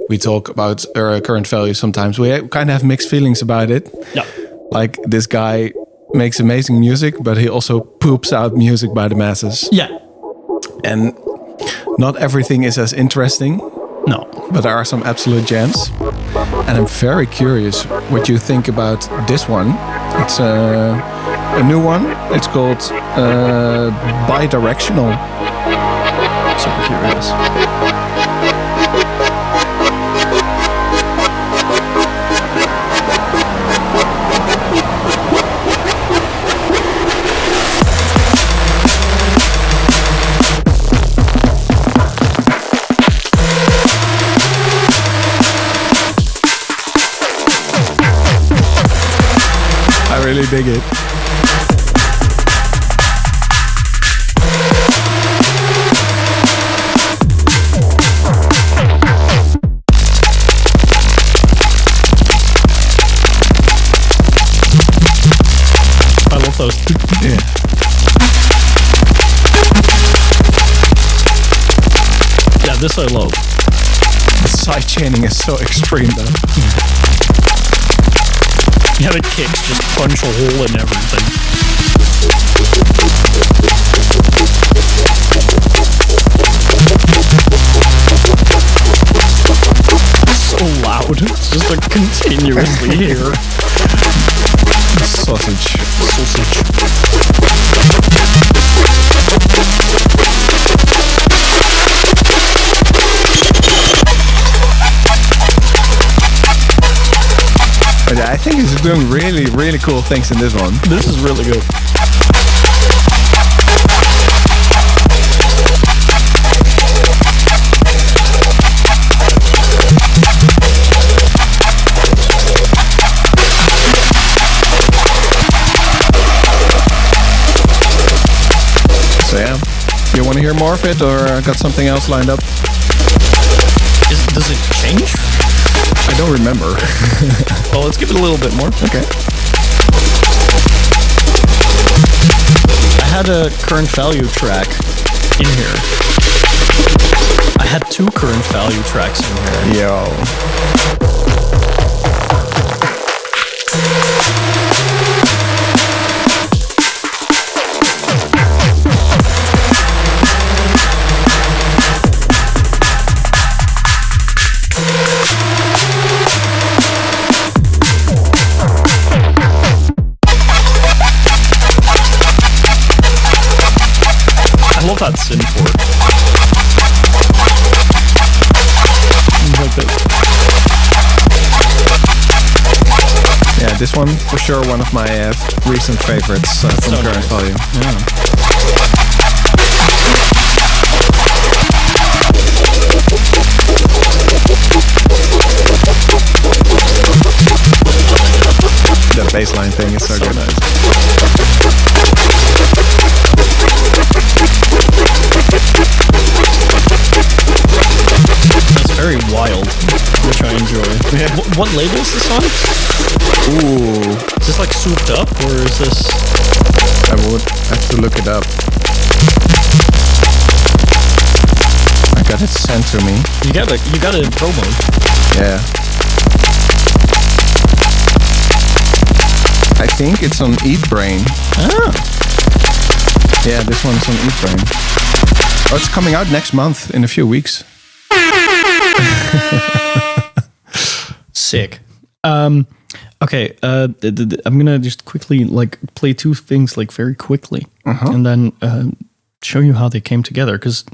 we talk about Current Value sometimes. We kind of have mixed feelings about it. Yeah. Like, this guy makes amazing music, but he also poops out music by the masses. Yeah. And not everything is as interesting. No. But there are some absolute gems. And I'm very curious what you think about this one. It's a new one. It's called Bidirectional. Super curious. I really dig it. I love those. Yeah. Yeah, this I love. The side chaining is so extreme though. Yeah, the kicks just punch a hole in everything. So loud. It's just like continuously here. Sausage. But I think he's doing really, really cool things in this one. This is really good. So yeah, you want to hear more of it, or got something else lined up? Does it change? I don't remember. Well, let's give it a little bit more. Okay. I had a current value track in here. I had two current value tracks in here. Yo. I love that synth for it. Like this. Yeah, this one for sure one of my recent favorites from So Current nice. Value. Yeah. The bassline thing is so good. Nice. It's very wild, which I enjoy. Yeah. What label is this on? Ooh, Is this like souped up, or is this? I would have to look it up. I got it sent to me. You got it in promo. Yeah. I think it's on Eat Brain. Ah. Yeah, this one's on Eat Brain. Oh, it's coming out next month in a few weeks. Sick. Okay, I'm gonna just quickly like play two things like very quickly, and then show you how they came together. Because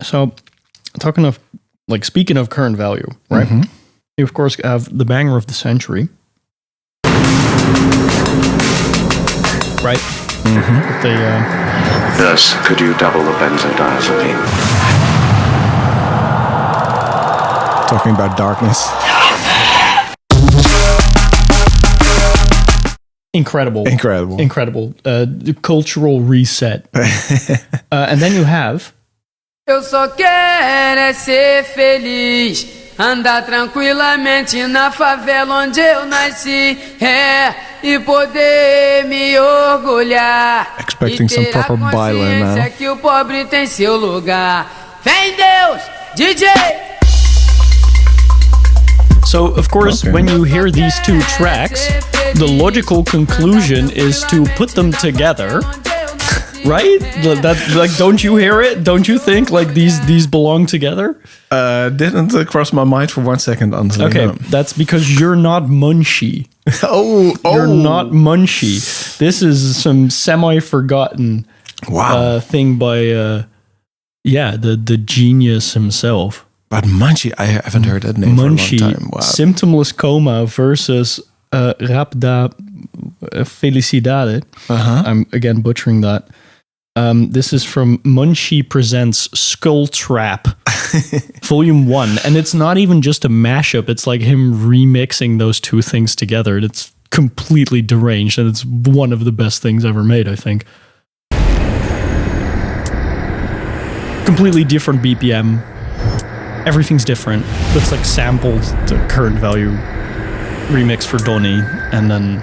so talking of like speaking of current value, right? You of course have the banger of the century, right? Thus, could you double the benzodiazepine? Talking about darkness. Incredible. The cultural reset. And then you have. Eu só quero é ser feliz, andar tranquilamente na favela onde eu nasci, e poder me orgulhar. Expecting some proper baile now. Que o pobre tem seu lugar. Vem Deus, DJ. So, of course, when you hear these two tracks, the logical conclusion is to put them together, right? That, like, don't you hear it? Don't you think like these belong together? Didn't cross my mind for 1 second, honestly. Okay, no. that's because you're not Munchi. You're not Munchi. This is some semi-forgotten thing by the genius himself. But Munchi, I haven't heard that name Munchi, for a long time. Wow. Symptomless Coma versus Rapda Felicidade. I'm again butchering that. This is from Munchi Presents Skull Trap, Volume 1. And it's not even just a mashup. It's like him remixing those two things together. And it's completely deranged. And it's one of the best things ever made, I think. Completely different BPM. Everything's different. It's like sampled the current value remix for Donny, and then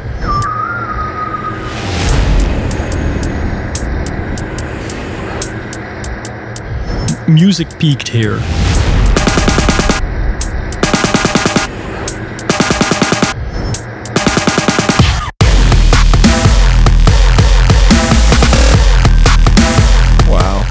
music peaked here. Wow.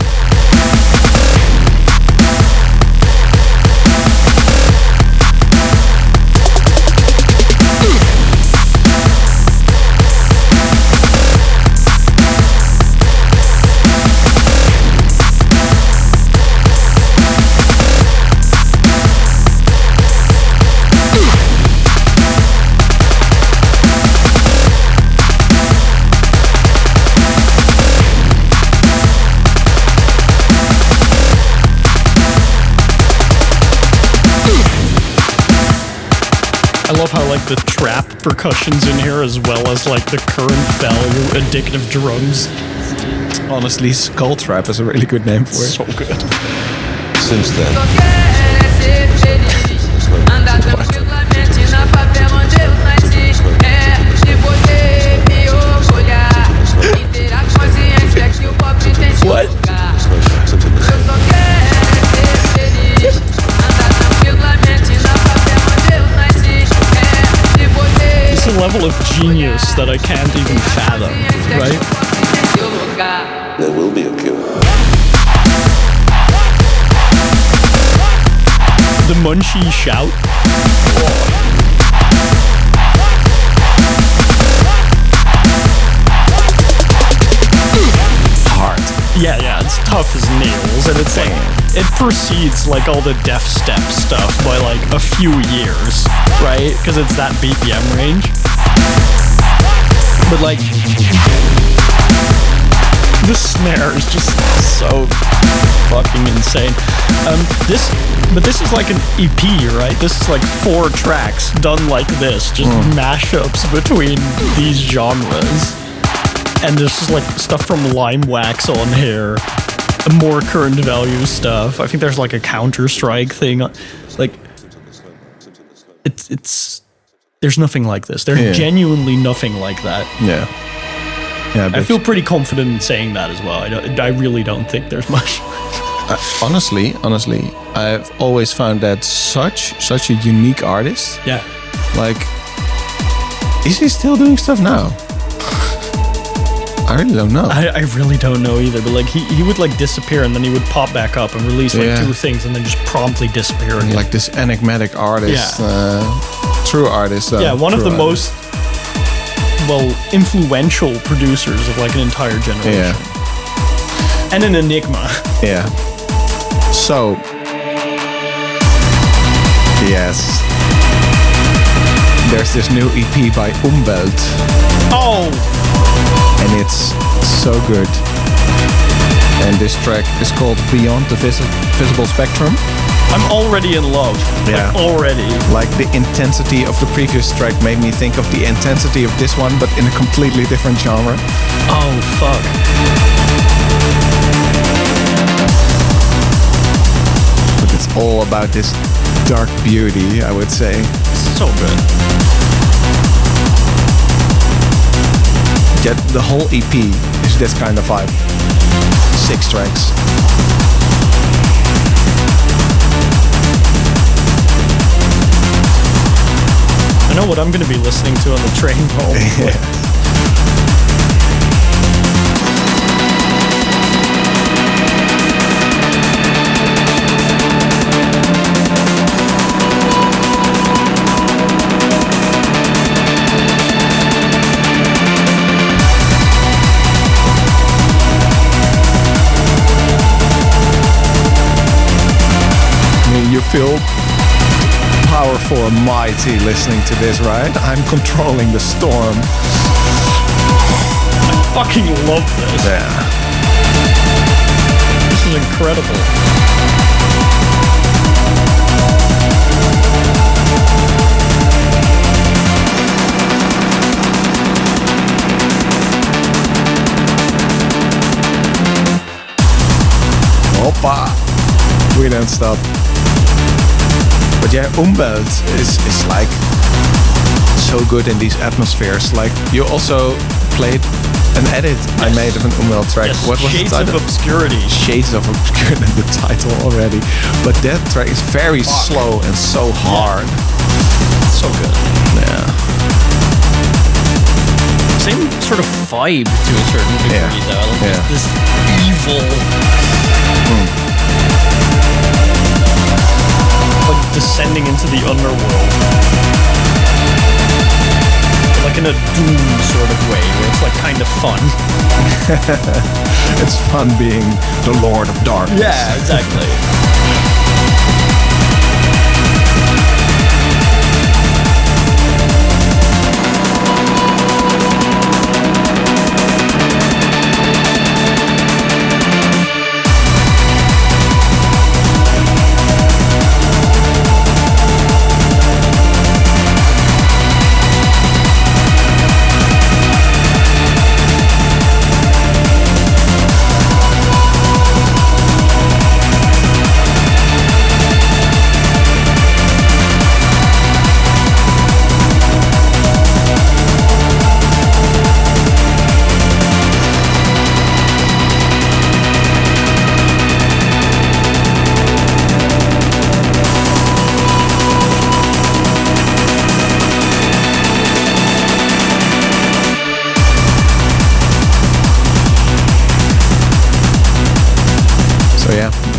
I love how like the trap percussion's in here as well as like the current value addictive drums. Honestly, Skull Trap is a really good name for it. So good. Since then, What? It's a level of genius that I can't even fathom, right? there will be a cure. The Munchi shout. Hard. Yeah, it's tough as nails, and it's like it precedes like all the Def Step stuff by like a few years, right? Because it's that BPM range. But like the snare is just so fucking insane. This is like an EP, right? This is like 4 tracks done like this, just mashups between these genres. And there's just like stuff from Lime Wax on here, more current value stuff. I think there's like a Counter-Strike thing. Like, it's there's nothing like this. There's genuinely nothing like that. Yeah. I feel pretty confident in saying that as well. I really don't think there's much. Honestly, I've always found that such a unique artist. Yeah. Like, is he still doing stuff now? I really don't know. I really don't know either, but like he would like disappear and then he would pop back up and release like 2 things and then just promptly disappear again. Like this enigmatic artist, true artist. Yeah, one of the most influential producers of like an entire generation. Yeah. And an enigma. Yeah. So, yes. There's this new EP by UMWELT. Oh! And it's so good. And this track is called Beyond the Visible Spectrum. I'm already in love. Yeah. Like, already. Like the intensity of the previous track made me think of the intensity of this one, but in a completely different genre. Oh, fuck. But it's all about this dark beauty, I would say. So good. Yet the whole EP is this kind of vibe. 6 tracks. I know what I'm going to be listening to on the train home. Yeah. You feel powerful and mighty listening to this, right? I'm controlling the storm. I fucking love this. Yeah. This is incredible. Hoppa. We don't stop. But yeah, UMWELT is like so good in these atmospheres. Like you also played an edit I made of an UMWELT track. Yes, What was Shades the title? of Obscurity. Shades of Obscurity, the title already. But that track is very slow and so hard. So good. Yeah. Same sort of vibe to a certain degree, though. Like this evil. Like descending into the underworld. Like in a Doom sort of way, where it's like kind of fun. It's fun being the Lord of Darkness. Yeah, exactly.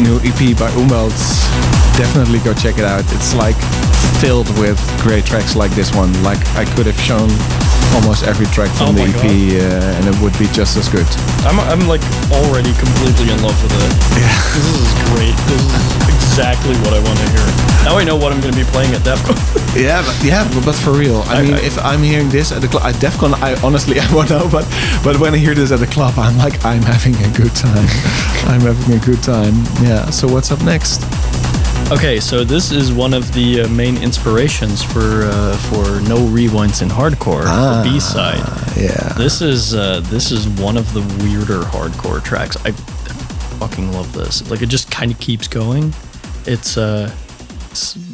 New EP by UMWELT. Definitely go check it out. It's like filled with great tracks like this one. Like I could have shown almost every track from the EP and it would be just as good. I'm like already completely in love with it. Yeah. This is great. This is exactly what I want to hear. Now I know what I'm going to be playing at DEF CON. but for real. I mean, if I'm hearing this at the club, at DEF CON, I honestly I won't know, but when I hear this at the club, I'm like, I'm having a good time. I'm having a good time. Yeah. So what's up next? Okay, so this is one of the main inspirations for No Rewinds in Hardcore, the B-side. Yeah. This is one of the weirder hardcore tracks. I fucking love this. Like it just kind of keeps going. It's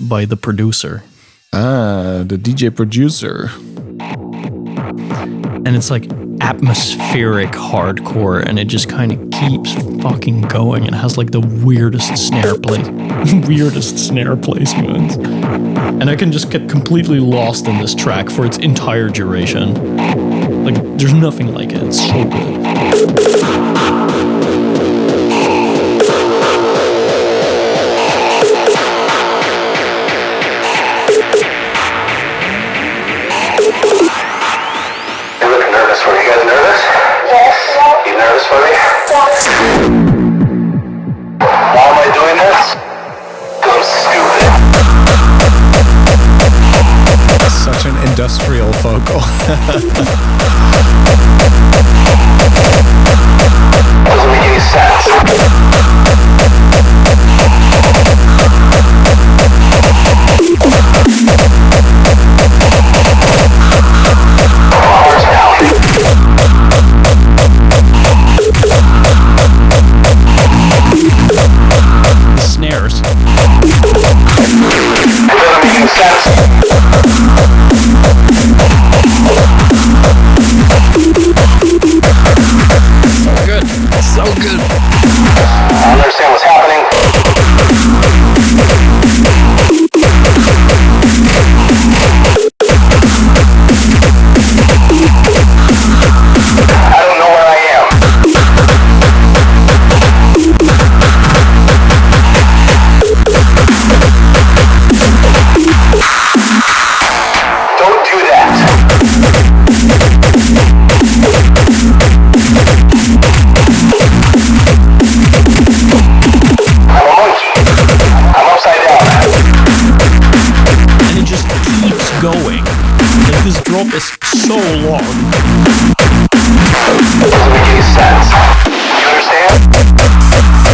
by the producer. The DJ producer. And it's like atmospheric hardcore, and it just kind of keeps fucking going. And it has like the weirdest snare placements. And I can just get completely lost in this track for its entire duration. Like there's nothing like it. It's so good. industrial vocal. Doesn't make any sense. The snares. It doesn't make any sense. So good. So good. I don't understand what's happening. I don't know where I am. Don't do that. I'm a monkey. I'm upside down. And it just keeps going. Like this drop is so long. Doesn't make any sense. You understand?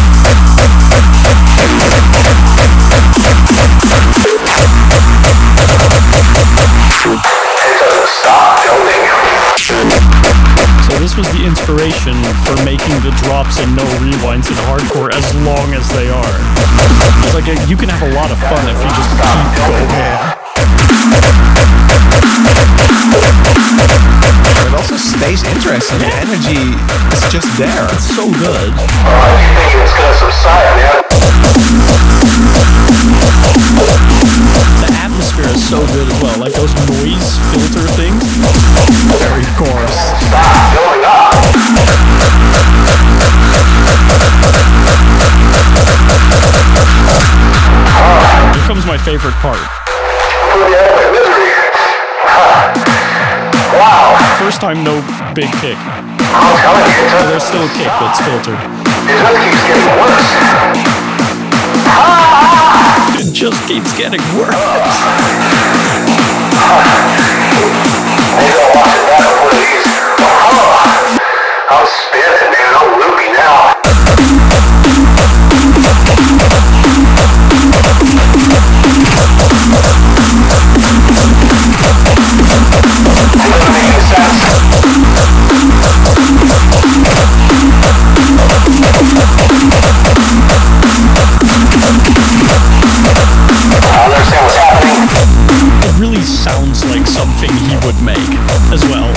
It doesn't stop building. So this was the inspiration for making the drops and no rewinds in hardcore as long as they are. It's like you can have a lot of fun if you just keep going. It also stays interesting. The energy is just there. It's so good. If you think it's gonna subside, man. The atmosphere is so good as well. Like those noise filter things. Very coarse. Stop building up. Here comes my favorite part. Put me out of my misery. Wow. First time, no big kick. I'm telling you, There's still a kick, but it's filtered. it just keeps getting worse. It just keeps getting worse. Maybe I'll watch it back before these. I'm spinning, man. I'm loopy now. It doesn't make any sense. I don't understand what's happening. It really sounds like something he would make as well.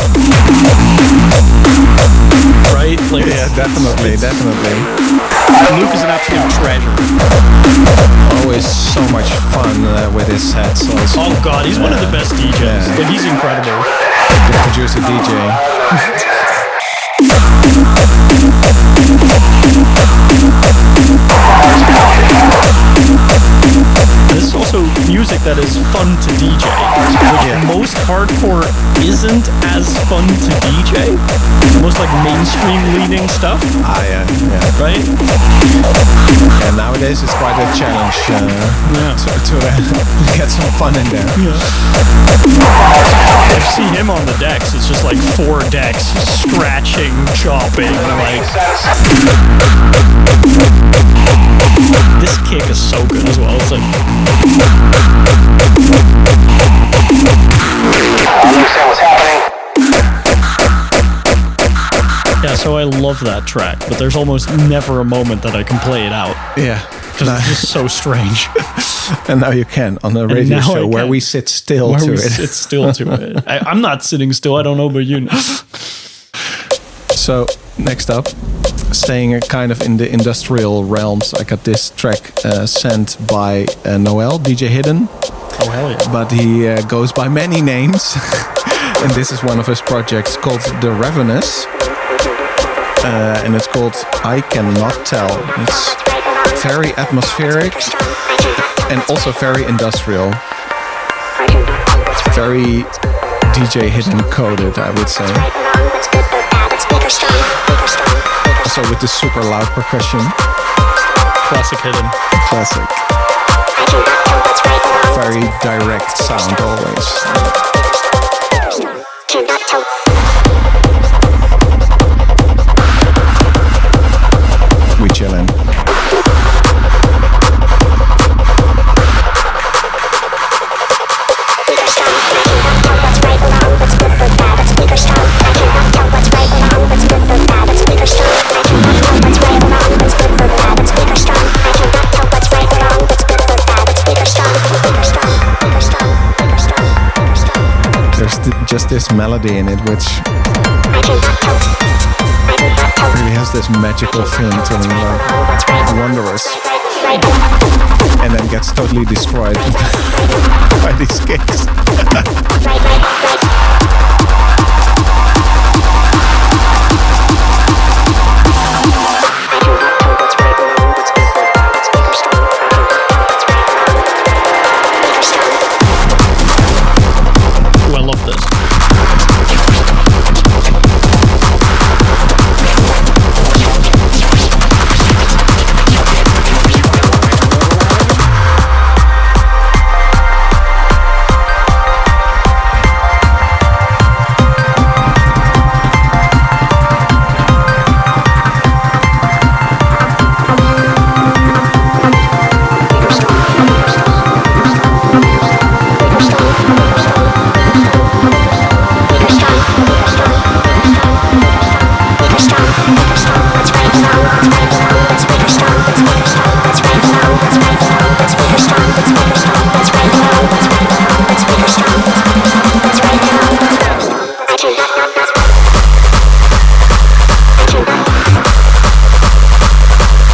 Right? Like, Yeah, definitely. Luke is an absolute treasure. Always so much fun with his sets. Also. Oh god, he's one of the best DJs. Yeah. Like, he's incredible. The producer DJ. This is also music that is fun to DJ, which most hardcore isn't as fun to DJ. Most like mainstream leading stuff, Yeah. right? And nowadays it's quite a challenge to get some fun in there. I see him on the decks. It's just like 4 decks, scratching, chopping, like. This kick is so good as well. It's like. I understand what's happening. Yeah, so I love that track, but there's almost never a moment that I can play it out. Yeah. Because it's just so strange. And now you can on a radio show where we sit still where to we it. sit still to it. I'm not sitting still. I don't know about you. So next up, staying kind of in the industrial realms, I got this track sent by Noel, DJ Hidden. Oh, hell yeah. But he goes by many names. And this is one of his projects called The Ravenous. And it's called I Cannot Tell. It's very atmospheric and also very industrial. Very DJ Hidden coded, I would say. Also with the super loud percussion. Classic Hidden. Classic. Very direct sound always. has this melody in it which really has this magical hint and wondrous, and then gets totally destroyed by these kicks. I love this.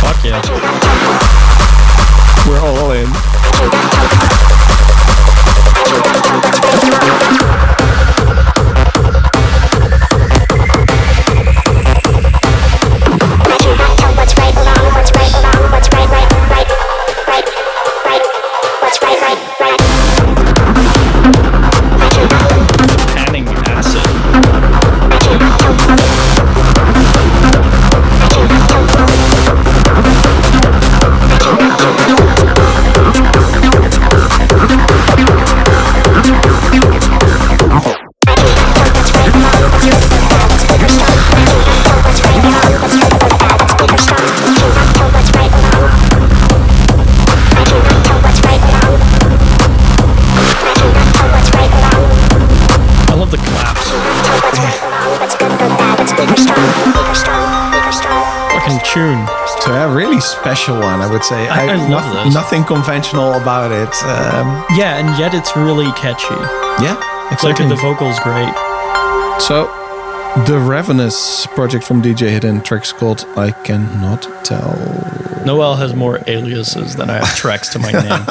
Fuck yeah. We're all in. Panning acid. I love the claps. Fucking tune. So a really special one, I would say. I love this. Nothing conventional about it. Yeah, and yet it's really catchy. Yeah, Like exactly. the vocals great. So, the Ravenous project from DJ Hidden, track's called I Cannot Tell. Noel has more aliases than I have tracks to my name.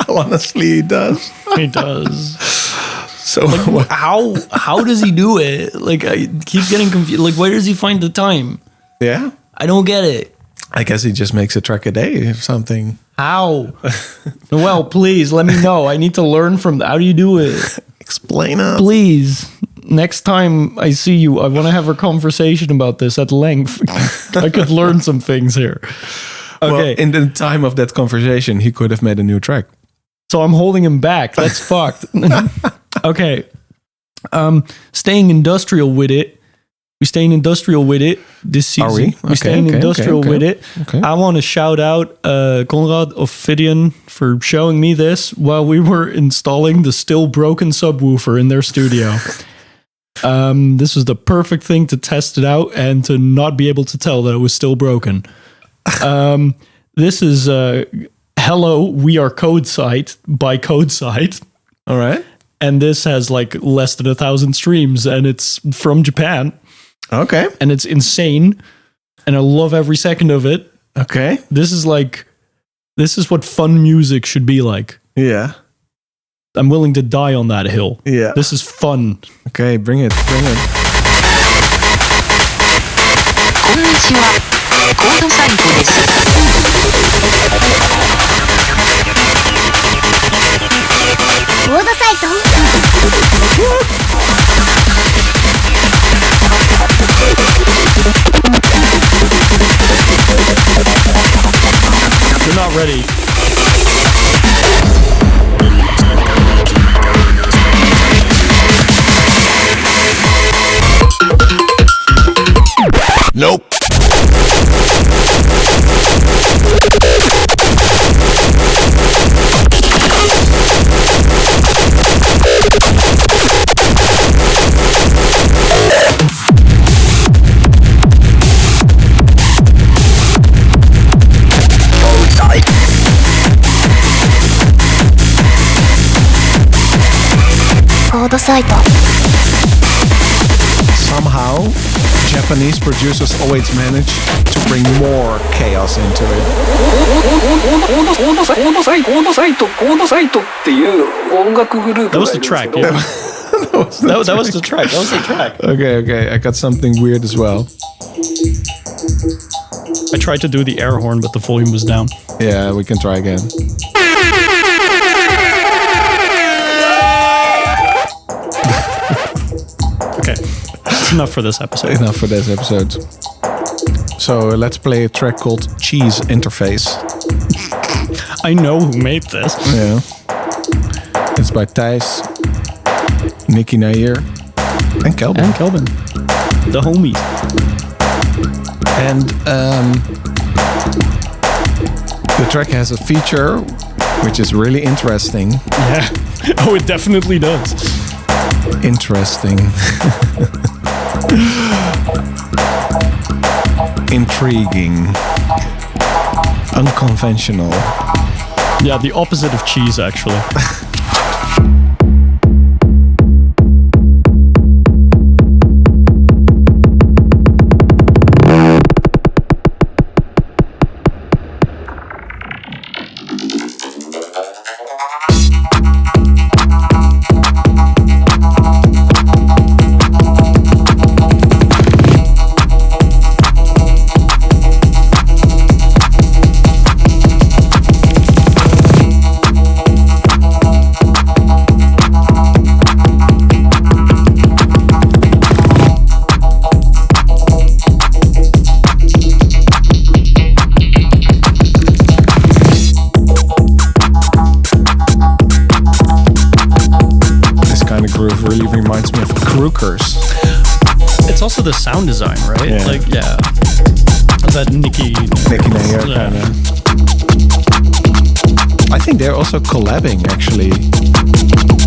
Honestly, he does. He does. So, How does he do it? Like, I keep getting confused. Like, where does he find the time? yeah, I don't get it. I guess he just makes a track a day or something. How? Noel, please let me know. I need to learn from that. How do you do it? Explain it. Please. Next time I see you, I want to have a conversation about this at length. I could learn some things here. Okay. Well, in the time of that conversation, he could have made a new track. So I'm holding him back. That's fucked. Okay. Staying industrial with it. We're staying industrial with it this season. Are we? We're staying industrial with it. Okay. I want to shout out Conrad of Fidian for showing me this while we were installing the still broken subwoofer in their studio. This was the perfect thing to test it out and to not be able to tell that it was still broken. This is Hello, We Are Code Site by Code Site. All right. And this has like less than 1,000 streams and it's from Japan. Okay. And it's insane. And I love every second of it. Okay. This is what fun music should be like. Yeah. I'm willing to die on that hill. Yeah. This is fun. Okay, bring it. Bring it. こんにちは。コードサイトです。コードサイト You're not ready. Nope.コードサイト Japanese producers always manage to bring more chaos into it. That was the track, yeah. that was the track. That was the track. Okay. I got something weird as well. I tried to do the air horn, but the volume was down. Yeah, we can try again. Okay, that's enough for this episode. Enough for this episode. So let's play a track called Cheese Interface. I know who made this. Yeah. It's by Thijs, Nicky Nair, and Kelvin. The homies. And the track has a feature which is really interesting. Yeah. Oh, it definitely does. Interesting. Intriguing. Unconventional. Yeah, the opposite of cheese, actually. Really reminds me of Crookers. It's also the sound design, right? Yeah. Like, yeah. That Nicky Nair kind of. I think they're also collabing, actually.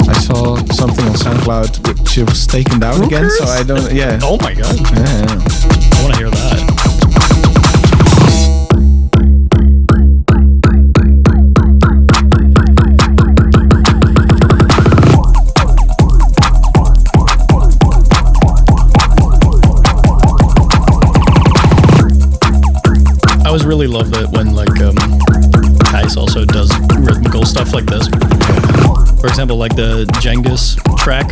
I saw something on SoundCloud which was taken down again, so I don't. Yeah. Oh my god. Yeah. I want to hear that. Really love it when like Thijs also does rhythmical stuff like this. For example, like the Genghis track.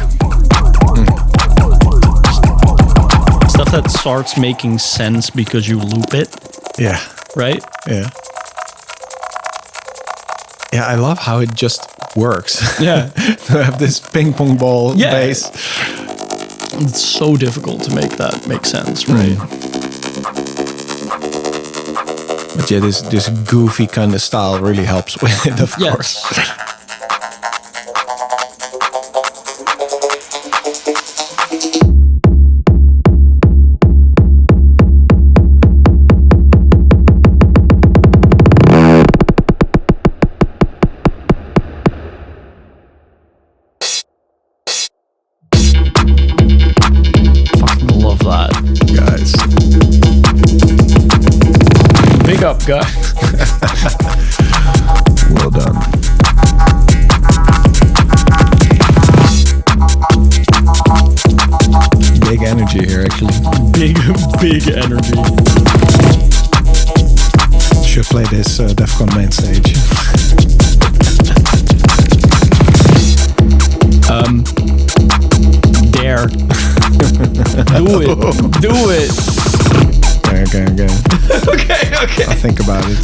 Stuff that starts making sense because you loop it. Yeah. Right? Yeah. Yeah, I love how it just works. Yeah. To have this ping pong ball bass. It's so difficult to make that make sense, right? But yeah, this goofy kind of style really helps with it, of course. Fucking love that, guys. Big up, guy. Well done. Big energy here, actually. Big energy. Should play this DEFCON main stage. Dare. Do it. Okay. Okay. I'll think about it.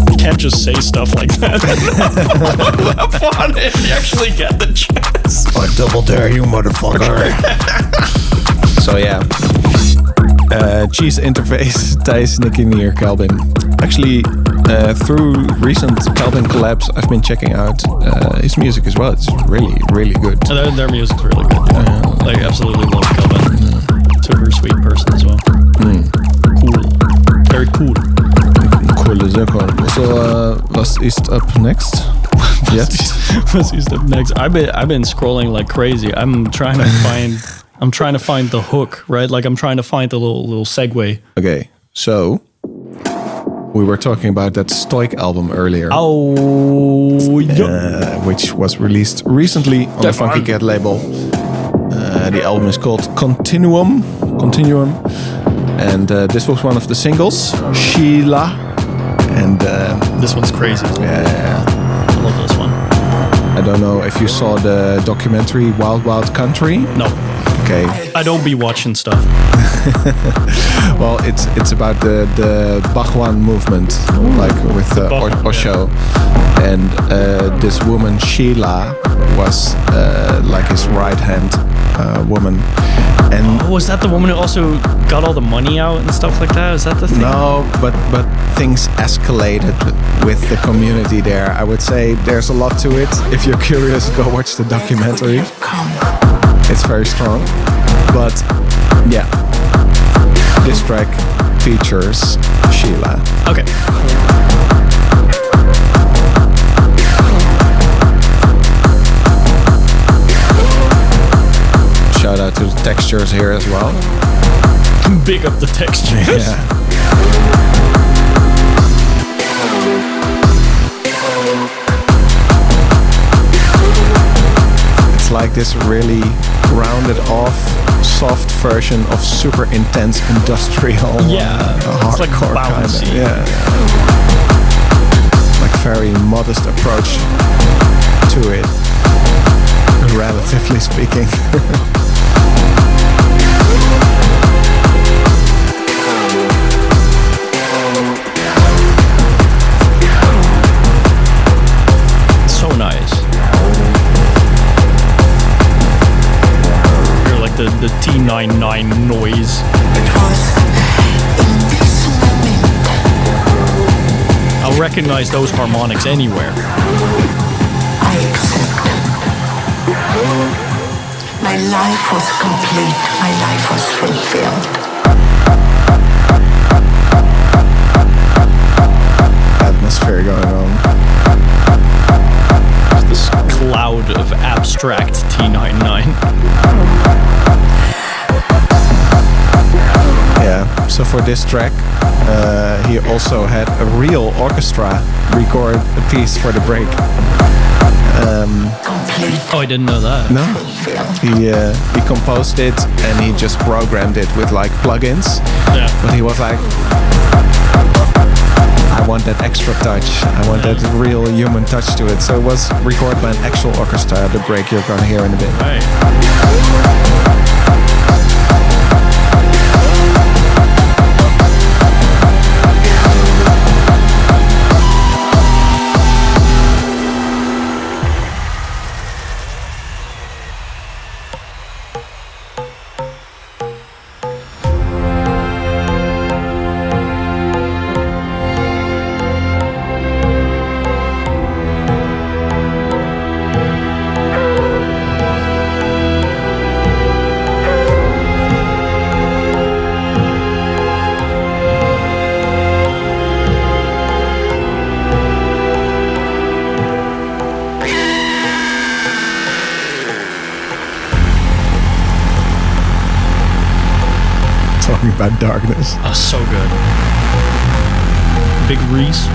You can't just say stuff like that. Have fun if you actually get the chance. I double dare you, motherfucker. So yeah. Cheese Interface, Thijs, Nicky Nair, Kelvin. Actually, through recent Kelvin collabs, I've been checking out his music as well. It's really, really good. Their music's really good. Yeah. Like, absolutely love Kelvin. Super sweet person as well. Cool. Very cool. Cool as well. So, was East up next? Was East up next? I've been scrolling like crazy. I'm trying to find the hook, right? Like I'm trying to find the little segue. Okay, so we were talking about that Stoic album earlier. Oh, yeah. Which was released recently on the Funky Cat label. The album is called Continuum, and this was one of the singles, Sheila. And this one's crazy. Yeah, I love this one. I don't know if you saw the documentary Wild Wild Country. No. Okay. I don't be watching stuff. Well, it's about the Bhagwan movement, like with Osho, and this woman Sheila was like his right hand woman. And was that the woman who also got all the money out and stuff like that? Is that the thing? No, but things escalated with the community there. I would say there's a lot to it. If you're curious, go watch the documentary. It's very strong. But yeah, this track features Sheila. Okay. Shout out to the textures here as well. Big up the textures. Yeah. It's like this really rounded off, soft version of super intense industrial. It's like hardcore kind of. bouncy. Yeah. Like very modest approach to it, relatively speaking. So nice. You're like the T99 noise. I'll recognize those harmonics anywhere. I accept. My life was complete. My life was fulfilled. Atmosphere going on. This cloud of abstract T99. Yeah, so for this track, he also had a real orchestra record a piece for the break. I didn't know that. No, he composed it and he just programmed it with like plugins. Yeah. But he was like, I want that extra touch. I want that real human touch to it. So it was recorded by an actual orchestra. The break you're gonna hear in a bit. Right. Talking about darkness. Oh, so good. Big Reese.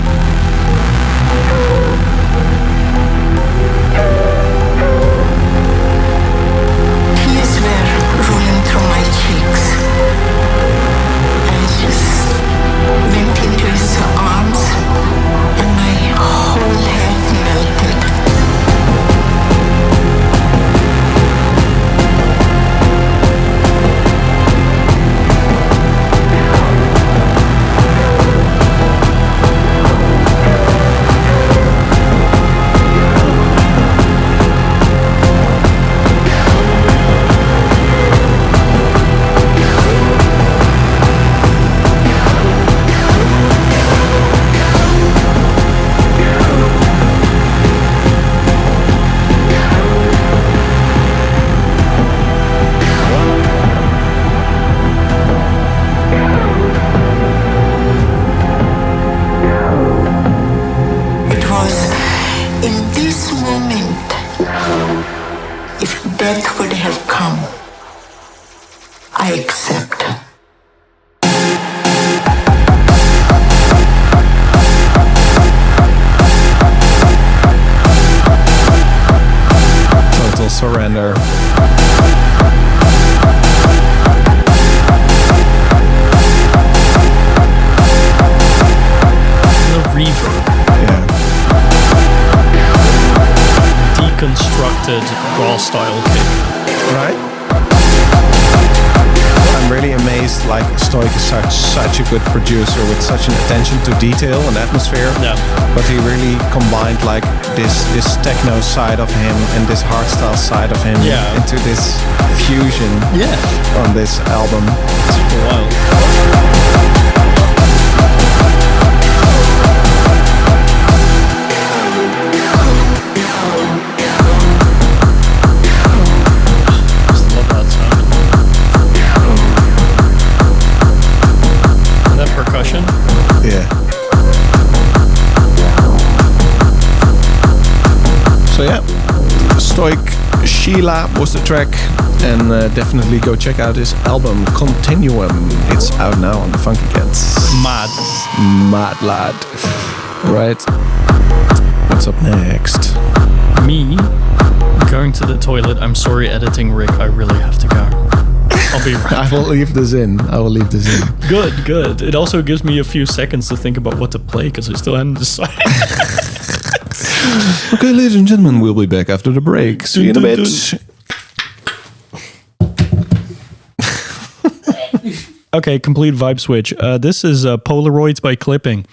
Tears were rolling through my cheeks. I just went into his arms and my whole head melted. Death would have come. I accept. alpha render. The reverb. Yeah. Deconstructed raw style kick. Right? I'm really amazed, like Stoic is such a good producer with such an attention to detail and atmosphere. Yeah. But he really combined like this techno side of him and this hardstyle side of him into this fusion on this album. It's wild. Percussion. Yeah. So yeah, Stoic Sheila was the track, and definitely go check out his album Continuum. It's out now on the Funky Cats. Mad lad. Right. What's up next? Me going to the toilet. I'm sorry, editing Rick. I really have to go. I'll be right back. I will leave this in. Good. It also gives me a few seconds to think about what to play because I still haven't decided. Okay, ladies and gentlemen, we'll be back after the break. See you in a bit. Okay, complete vibe switch. This is Polaroids by Clipping.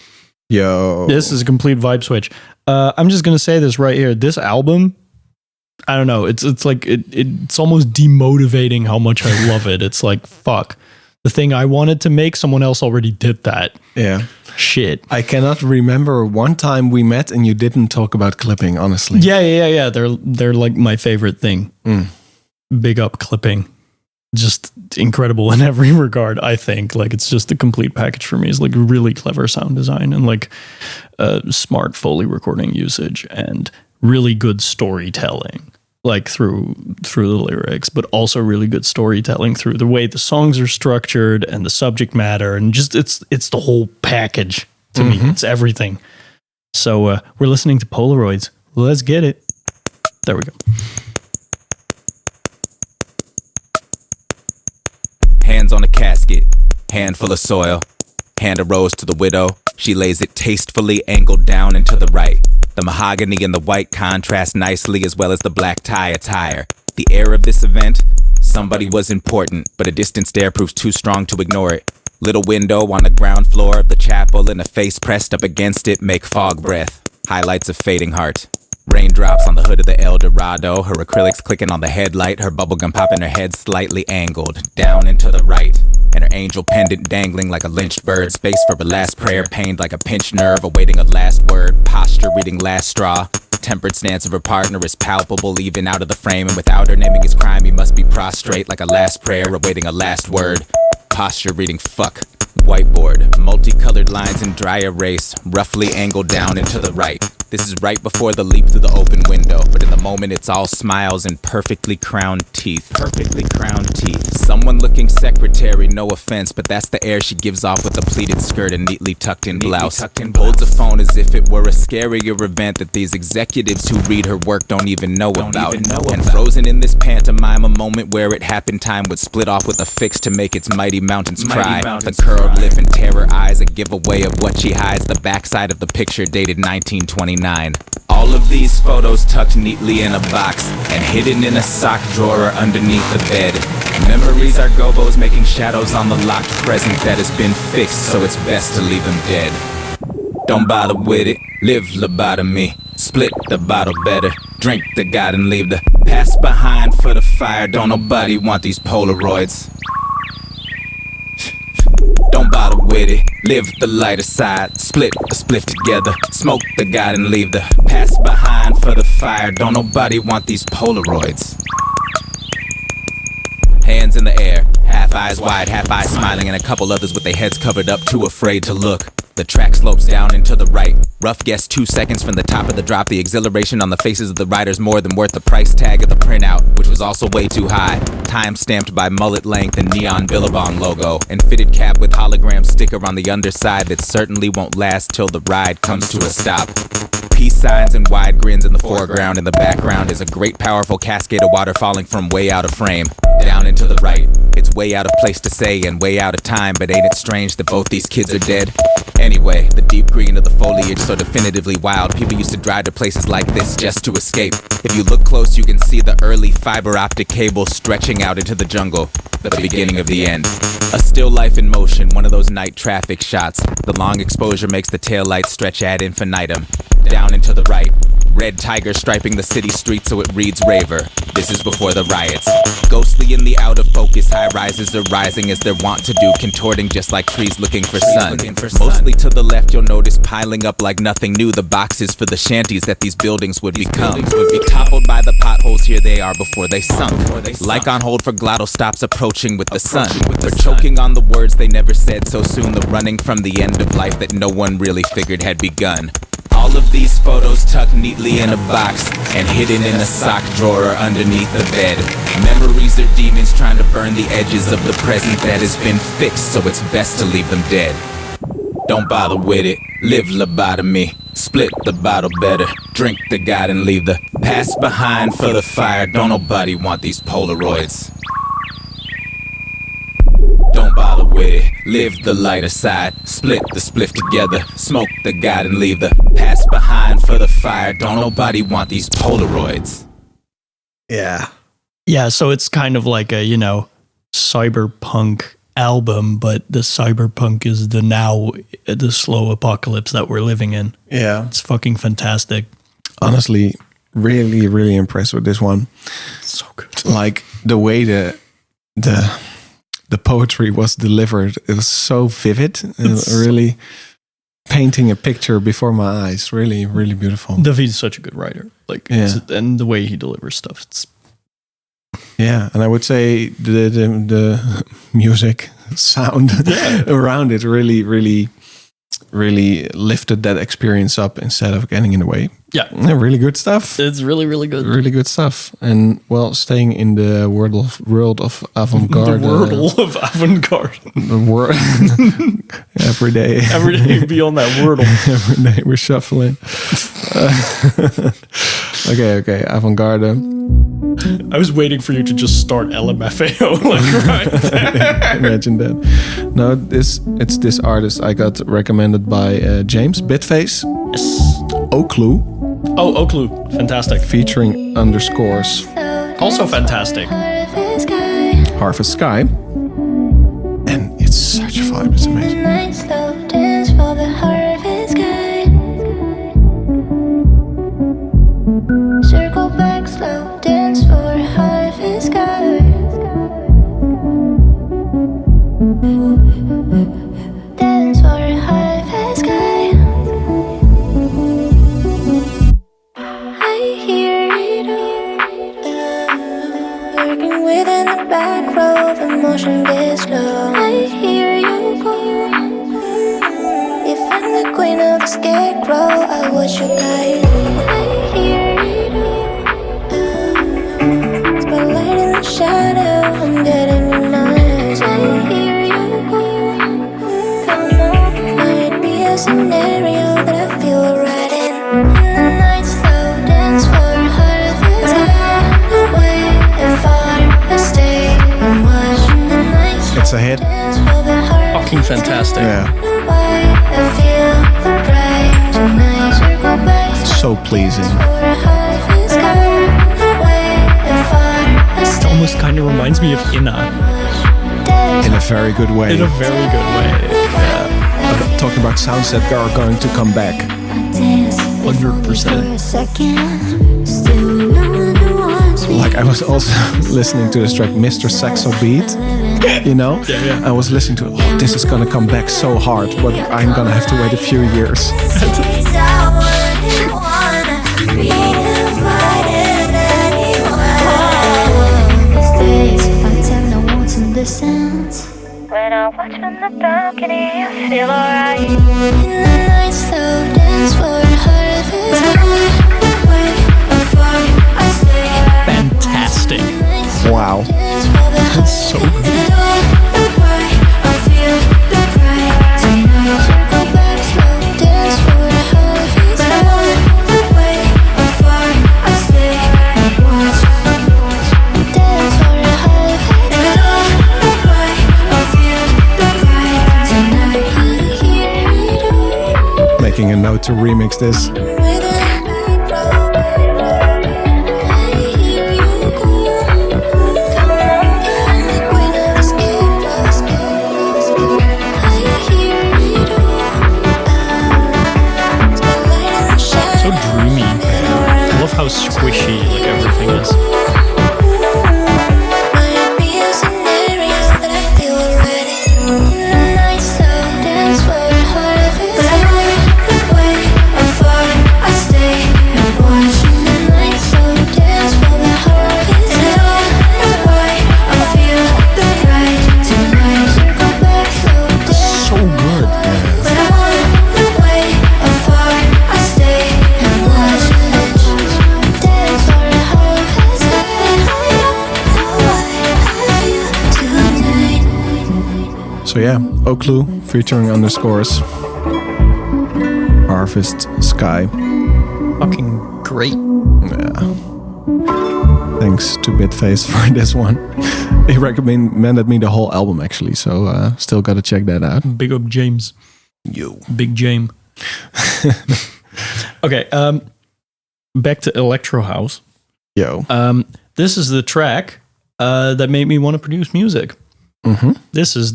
Yo. This is a complete vibe switch. I'm just going to say this right here. This album, I don't know. It's like it's almost demotivating how much I love it. It's like, fuck. The thing I wanted to make, someone else already did that. Yeah. Shit. I cannot remember one time we met and you didn't talk about Clipping, honestly. Yeah. They're like my favorite thing. Big up Clipping. Just incredible in every regard, I think. Like, it's just a complete package for me. It's like really clever sound design and like smart Foley recording usage and really good storytelling, like through the lyrics, but also really good storytelling through the way the songs are structured and the subject matter, and just it's the whole package to me. It's everything. So we're listening to Polaroids. Let's get it. There we go. Hands on a casket, handful of soil. Hand a rose to the widow. She lays it tastefully angled down and to the right. The mahogany and the white contrast nicely, as well as the black tie attire. The air of this event, somebody was important, but a distant stare proves too strong to ignore it. Little window on the ground floor of the chapel and a face pressed up against it make fog breath. Highlights of fading heart. Raindrops on the hood of the El Dorado, her acrylics clicking on the headlight, her bubblegum popping her head slightly angled, down and to the right. And her angel pendant dangling like a lynched bird, space for a last prayer, pained like a pinched nerve, awaiting a last word, posture reading last straw. The tempered stance of her partner is palpable, even out of the frame, and without her naming his crime, he must be prostrate like a last prayer, awaiting a last word. Posture reading fuck. Whiteboard, multicolored lines in dry erase, roughly angled down and to the right. This is right before the leap through the open window, but in the moment it's all smiles and perfectly crowned teeth. Perfectly crowned teeth. Someone looking secretary, no offense, but that's the air she gives off with a pleated skirt and neatly tucked in blouse. Holds a phone as if it were a scarier event that these executives who read her work don't even know about. And frozen in this pantomime, a moment where it happened, time would split off with a fix to make its mighty mountains cry. The curled lip and terror eyes, a giveaway of what she hides. The backside of the picture dated 1929. All of these photos tucked neatly in a box and hidden in a sock drawer underneath the bed. Memories are gobos making shadows on the locked present that has been fixed, so it's best to leave them dead. Don't bother with it, live lobotomy. Split the bottle better, drink the God and leave the past behind for the fire. Don't nobody want these Polaroids. Don't bother with it, live the lighter side. Split a spliff together, smoke the God and leave the past behind for the fire. Don't nobody want these Polaroids. Hands in the air, half eyes wide, half eyes smiling, and a couple others with their heads covered up, too afraid to look. The track slopes down and to the right. Rough guess 2 seconds from the top of the drop. The exhilaration on the faces of the riders more than worth the price tag of the printout, which was also way too high. Time stamped by mullet length and neon Billabong logo, and fitted cap with hologram sticker on the underside that certainly won't last till the ride comes to a stop. peace signs and wide grins in the foreground. In the background is a great powerful cascade of water falling from way out of frame. Down and to the right, it's way out of place to say and way out of time, but ain't it strange that both these kids are dead? Anyway, the deep green of the foliage so definitively wild. People used to drive to places like this just to escape. If you look close, you can see the early fiber optic cable stretching out into the jungle, the beginning of the end. A still life in motion, one of those night traffic shots. The long exposure makes the taillights stretch ad infinitum. Down and to the right, red tiger striping the city streets so it reads raver. This is before the riots. Ghostly in the out of focus, high rises are rising as they're wont to do, contorting just like trees looking for sun. Mostly to the left, you'll notice piling up like nothing new, the boxes for the shanties that these buildings would become. Would be toppled by the potholes, here they are before they sunk. Like on hold for glottal stops approaching with the sun. They're choking on the words they never said so soon, the running from the end of life that no one really figured had begun. All of these photos tucked neatly in a box and hidden in a sock drawer or underneath the bed. Memories are demons trying to burn the edges of the present that has been fixed, so it's best to leave them dead. Don't bother with it, live lobotomy. Split the bottle better, drink the God and leave the past behind for the fire. Don't nobody want these Polaroids. Don't bother with it, live the lighter side. Split the spliff together, smoke the God and leave the past behind for the fire. Don't nobody want these Polaroids. Yeah. Yeah, so it's kind of like a, cyberpunk album, but the cyberpunk is the slow apocalypse that we're living in. Yeah. It's fucking fantastic. Honestly, really, really impressed with this one. So good. Like the way the poetry was delivered, it was so vivid. Really painting a picture before my eyes. Really, really beautiful. David's such a good writer. And the way he delivers stuff, it's and I would say the music sound around it really, really, really lifted that experience up instead of getting in the way. Yeah, really good stuff. It's really, really good. Really good stuff. And staying in the world of avant-garde. The world of avant-garde. The world. Every day. Every day be on that wordle. Every day we're shuffling. Okay, avant-garde. I was waiting for you to just start LMFAO right there. Imagine that. No, it's this artist I got recommended by James Bitface. Yes. Oklu. Oh, Oklu. Fantastic. Featuring underscores. Also fantastic. Harvest Sky. And it's such a vibe. It's amazing. Circle back, slow dance for harvest sky. Dance for harvest sky. I hear it all. Working within the back row, the motion gets slow. I hear you go. If I'm the queen of the scarecrow, I watch you guide. I hear it all. Spotlight in the shadow, I'm getting your mind. I hear you go. Come on, might be a scenario that I feel right in. In the night, slow dance for harvest. Away and far, I stay and watch the night. It's a hit. Fucking fantastic. Yeah. So pleasing. It almost kind of reminds me of Inna. In a very good way. In a very good way. Yeah. Talking about sounds that are going to come back. 100%. Like I was also listening to this track, Mr. Saxo Beat. Yeah. I was listening to it. This is gonna come back so hard, but I'm gonna have to wait a few years. When I watch from the balcony, I feel alright. In the night, slow dance for harvest. Fantastic. Wow. That's so good. decided to remix this. So dreamy. I love how squishy like everything is. So yeah, Oklu featuring Underscores. Harvest Sky. Fucking great. Yeah. Thanks to Bitface for this one. He recommended me the whole album actually, so still gotta check that out. Big up James. Yo. Big James. Okay, back to Electrohouse. Yo. This is the track that made me want to produce music. Mm-hmm. This is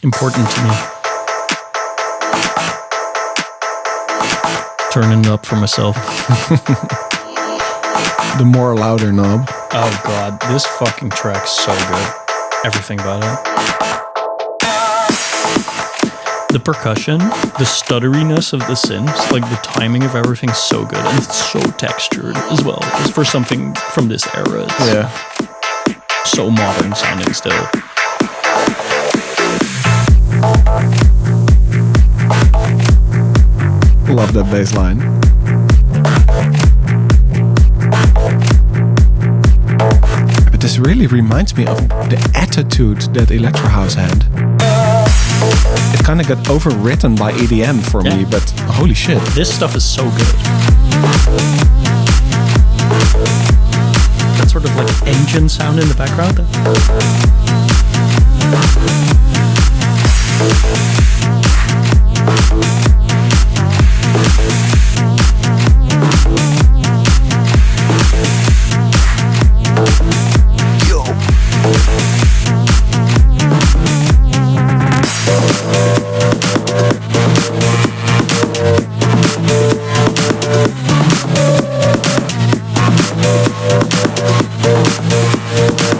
important to me. Turning it up for myself. The more louder knob. Oh god, this fucking track's so good. Everything about it. The percussion, the stutteriness of the synths, like the timing of everything's so good, and it's so textured as well. Just for something from this era, it's so modern sounding still. Love that bass line. But this really reminds me of the attitude that Electrohouse had. It kind of got overwritten by EDM for me, but holy shit. This stuff is so good. That sort of like engine sound in the background.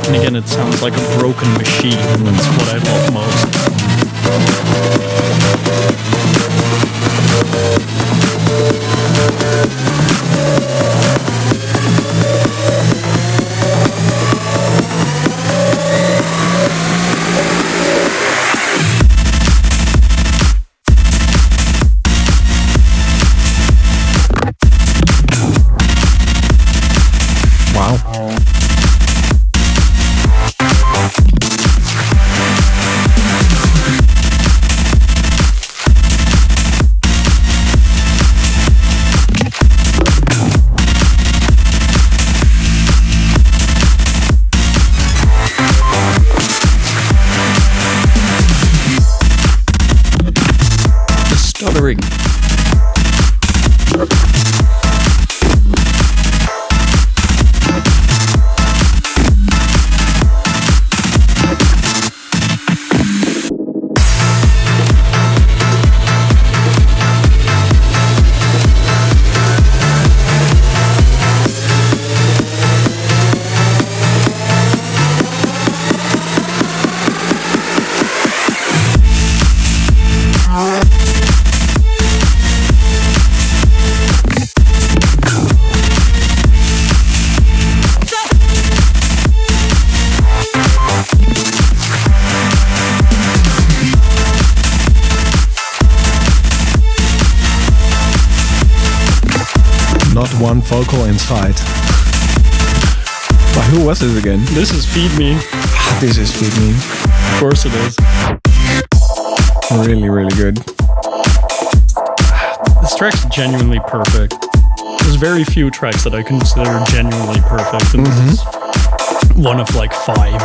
And again, it sounds like a broken machine, and that's what I love most. Wow. The stuttering. Not one vocal inside. But who was it again? This is Feed Me. This is Feed Me. Of course it is. Really, really good. This track's genuinely perfect. There's very few tracks that I consider genuinely perfect, and this is one of like 5.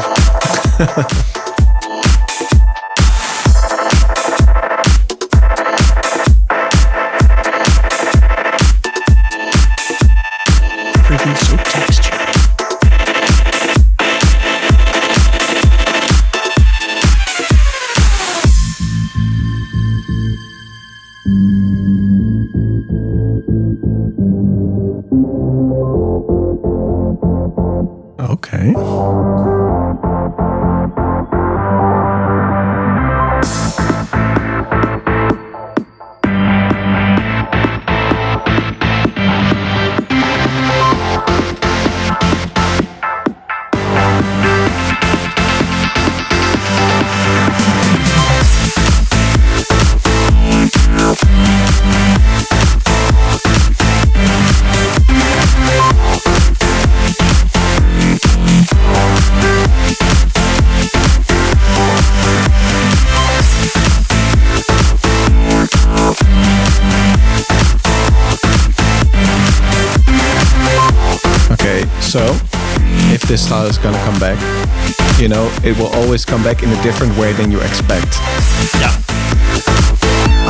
Okay. So, if this style is gonna come back, you know, it will always come back in a different way than you expect. Yeah.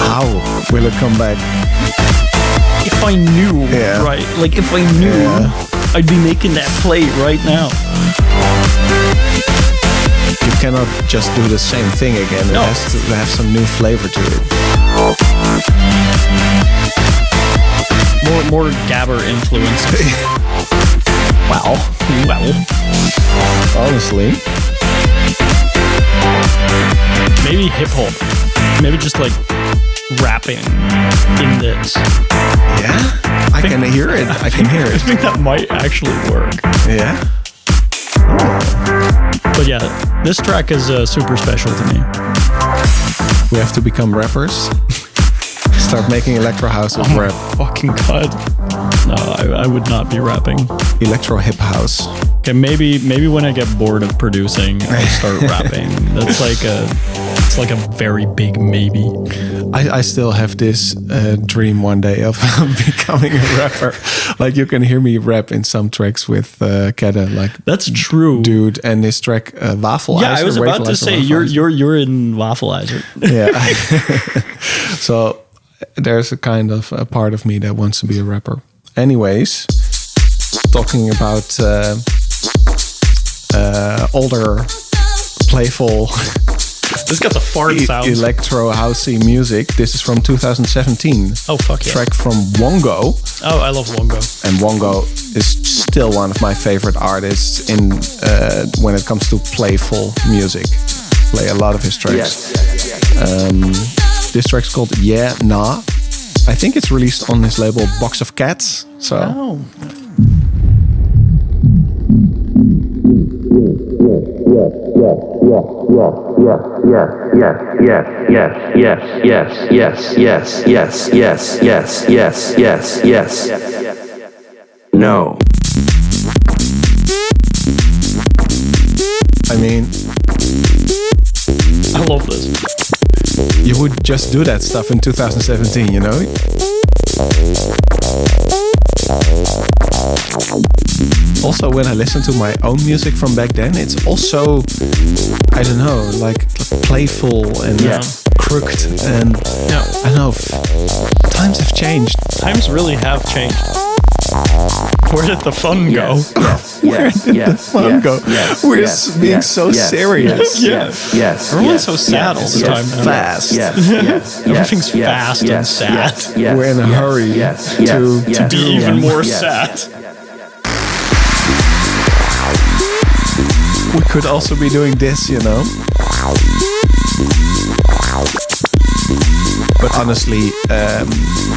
How will it come back? If I knew, right? Like, if I knew, I'd be making that play right now. You cannot just do the same thing again. It has to have some new flavor to it. More gabber influences. Well, honestly, maybe hip hop. Maybe just like rapping in this. Yeah, I can hear it. I can hear it. I think that might actually work. Yeah. But yeah, this track is super special to me. We have to become rappers. Start making electro house with rap. Fucking god. No, I would not be rapping. Electro hip house. Okay, maybe when I get bored of producing, I'll start rapping. That's like a very big maybe. I still have this dream one day of becoming a rapper. Like you can hear me rap in some tracks with Kedda. Like that's true, dude. And this track Waffleizer. Yeah, I was about to say you're in Waffleizer. Yeah. So there's a kind of a part of me that wants to be a rapper. Anyways, talking about older, playful, this got the fart sounds. Electro housey music. This is from 2017. Oh fuck yeah! Track from Wongo. Oh, I love Wongo. And Wongo is still one of my favorite artists in when it comes to playful music. Play a lot of his tracks. This track's called Yeah Nah. I think it's released on his label Box of Cats. So. Oh. No. I mean, I love this. You would just do that stuff in 2017, you know? Also, when I listen to my own music from back then, it's also, I don't know, like playful and crooked and I don't know. Times have changed. Times really have changed. Where did the fun go? Where did the fun go? We're being so serious. Yes. Everyone's so sad all the time now. Fast. Everything's fast and sad. We're in a hurry to be even more sad. We could also be doing this, you know? But honestly,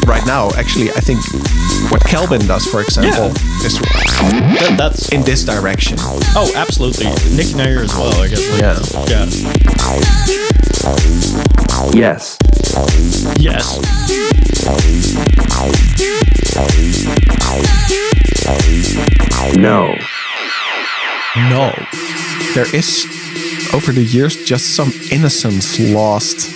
right now, actually, I think what Kelvin does, for example, is that's in this direction. Oh, absolutely. Nick Nair as well, I guess. Yeah. Yes. Yes. No. No. There is, over the years, just some innocence lost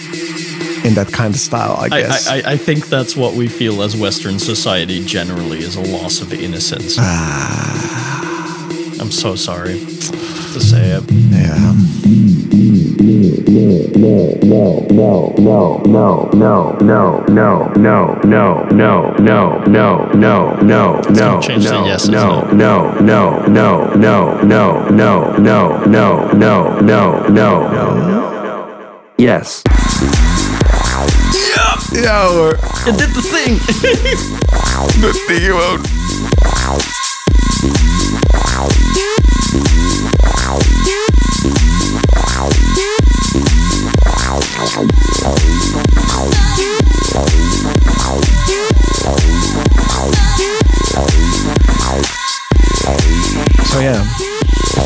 in that kind of style, I guess. I think that's what we feel as Western society generally, is a loss of innocence. I'm so sorry to say it. Yeah. Change the yes, Yes. Yeah, it did the thing. The thing you won't.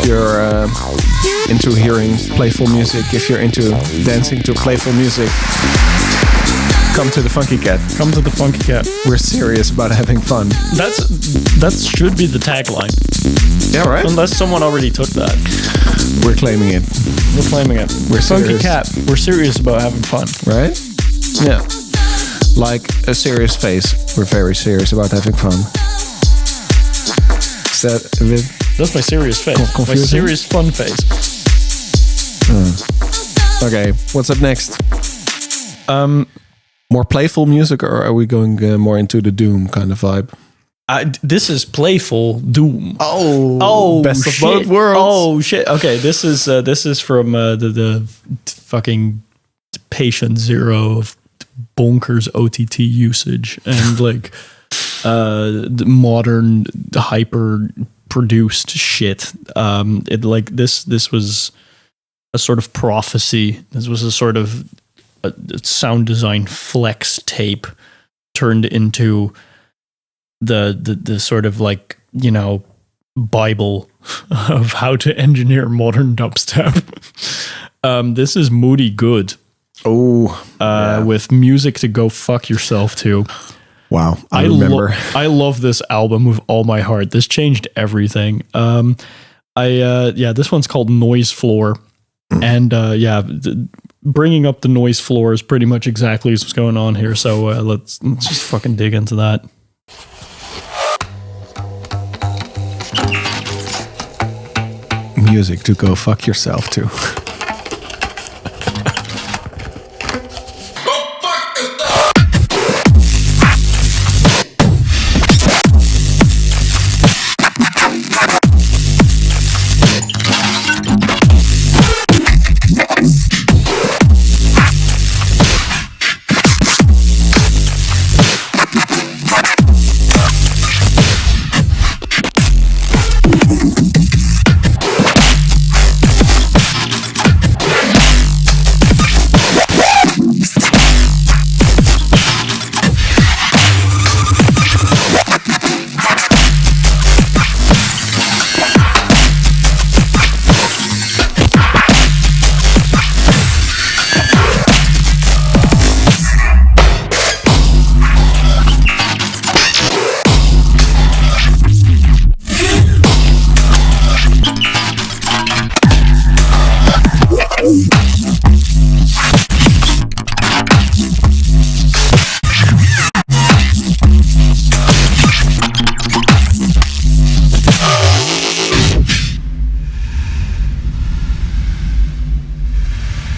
if you're into hearing playful music, if you're into dancing to playful music, come to the Funky Cat. Come to the Funky Cat. We're serious about having fun. That should be the tagline. Yeah, right? Unless someone already took that. We're claiming it. We're claiming it. We're Funky serious. Cat. We're serious about having fun. Right? Yeah. Like a serious face. We're very serious about having fun. Is that a bit... That's my serious face. My Confusing? serious fun face. Okay, what's up next? More playful music, or are we going more into the doom kind of vibe? This is playful doom. Oh, best shit. of both worlds. Oh shit. Okay, this is from the fucking patient zero of bonkers OTT usage and like the modern hyper produced shit. It like this was a sort of prophecy. This was a sort of a sound design flex tape turned into the sort of like, you know, Bible of how to engineer modern dubstep. This is Moody Good. With music to go fuck yourself to. Wow, I remember. I love this album with all my heart. This changed everything. This one's called Noise Floor. And bringing up the noise floor is pretty much exactly what's going on here. So let's just fucking dig into that. Music to go fuck yourself to.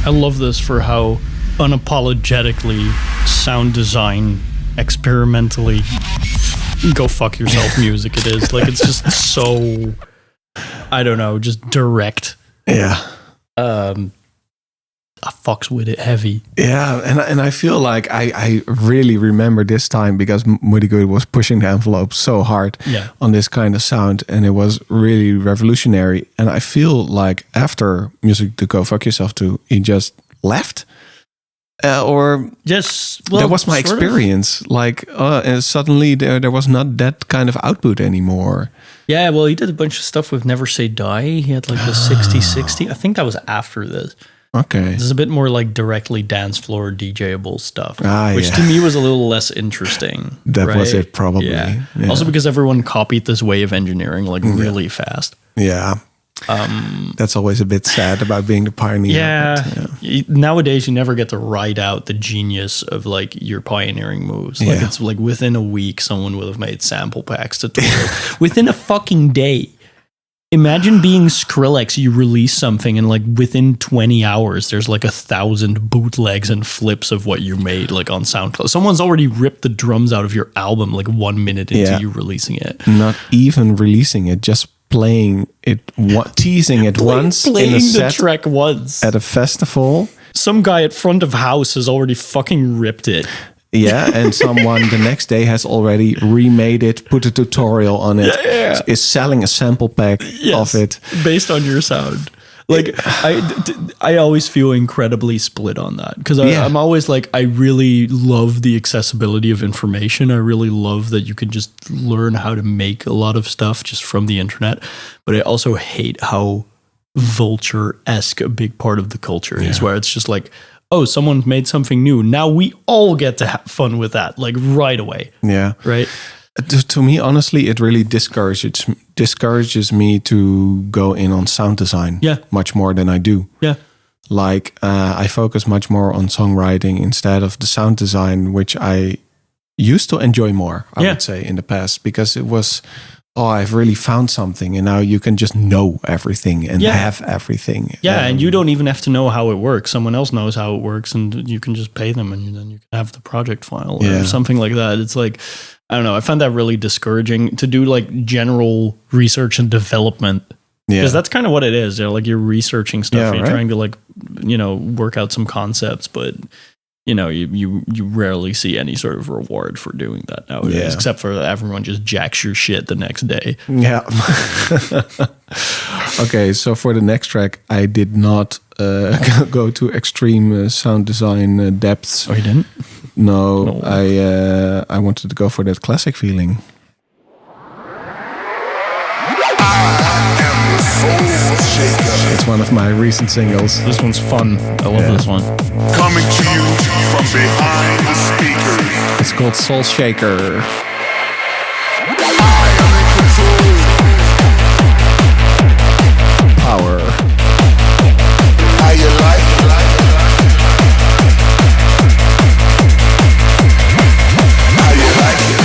I love this for how unapologetically sound design experimentally go fuck yourself music it is. Like, it's just so, I don't know, just direct. Yeah. I fucks with it heavy. Yeah, and I feel like I really remember this time because Moody Good was pushing the envelope so hard on this kind of sound, and it was really revolutionary. And I feel like after Music to Go Fuck Yourself To, he just left. Or just that was my experience. Like suddenly there was not that kind of output anymore. Yeah, well, he did a bunch of stuff with Never Say Die. He had like the 60-60. I think that was after this. Okay. This is a bit more like directly dance floor DJable stuff, which to me was a little less interesting. That was it, probably. Yeah. Also because everyone copied this way of engineering like really fast. Yeah. That's always a bit sad about being the pioneer. Yeah. Nowadays, you never get to ride out the genius of like your pioneering moves. Like it's like within a week, someone will have made sample packs tutorials. Within a fucking day. Imagine being Skrillex, you release something and like within 20 hours, there's like 1,000 bootlegs and flips of what you made like on SoundCloud. Someone's already ripped the drums out of your album like 1 minute into you releasing it. Not even releasing it, just playing it, teasing it once playing in a set the track once at a festival. Some guy at front of house has already fucking ripped it. Yeah, and someone the next day has already remade it, put a tutorial on it, is selling a sample pack of it. Based on your sound. Like I always feel incredibly split on that because I'm always like, I really love the accessibility of information. I really love that you can just learn how to make a lot of stuff just from the internet. But I also hate how vulture-esque a big part of the culture is, where it's just like, oh, someone made something new. Now we all get to have fun with that, like right away. Yeah. Right. To me, honestly, it really discourages me to go in on sound design much more than I do. Yeah. Like I focus much more on songwriting instead of the sound design, which I used to enjoy more, I would say, in the past, because it was, I've really found something, and now you can just know everything and have everything. Yeah, and you don't even have to know how it works. Someone else knows how it works, and you can just pay them, and then you can have the project file or something like that. It's like, I don't know. I find that really discouraging to do like general research and development. Because that's kind of what it is. Like you're researching stuff, and you're trying to like, work out some concepts, but you rarely see any sort of reward for doing that nowadays, except for everyone just jacks your shit the next day. Yeah. Okay, so for the next track, I did not go to extreme sound design depths. Oh, you didn't? No. I wanted to go for that classic feeling. It's one of my recent singles. This one's fun. I love this one. Coming to you from behind the speakers. It's called Soul Shaker. Power. How you like it? How you like it?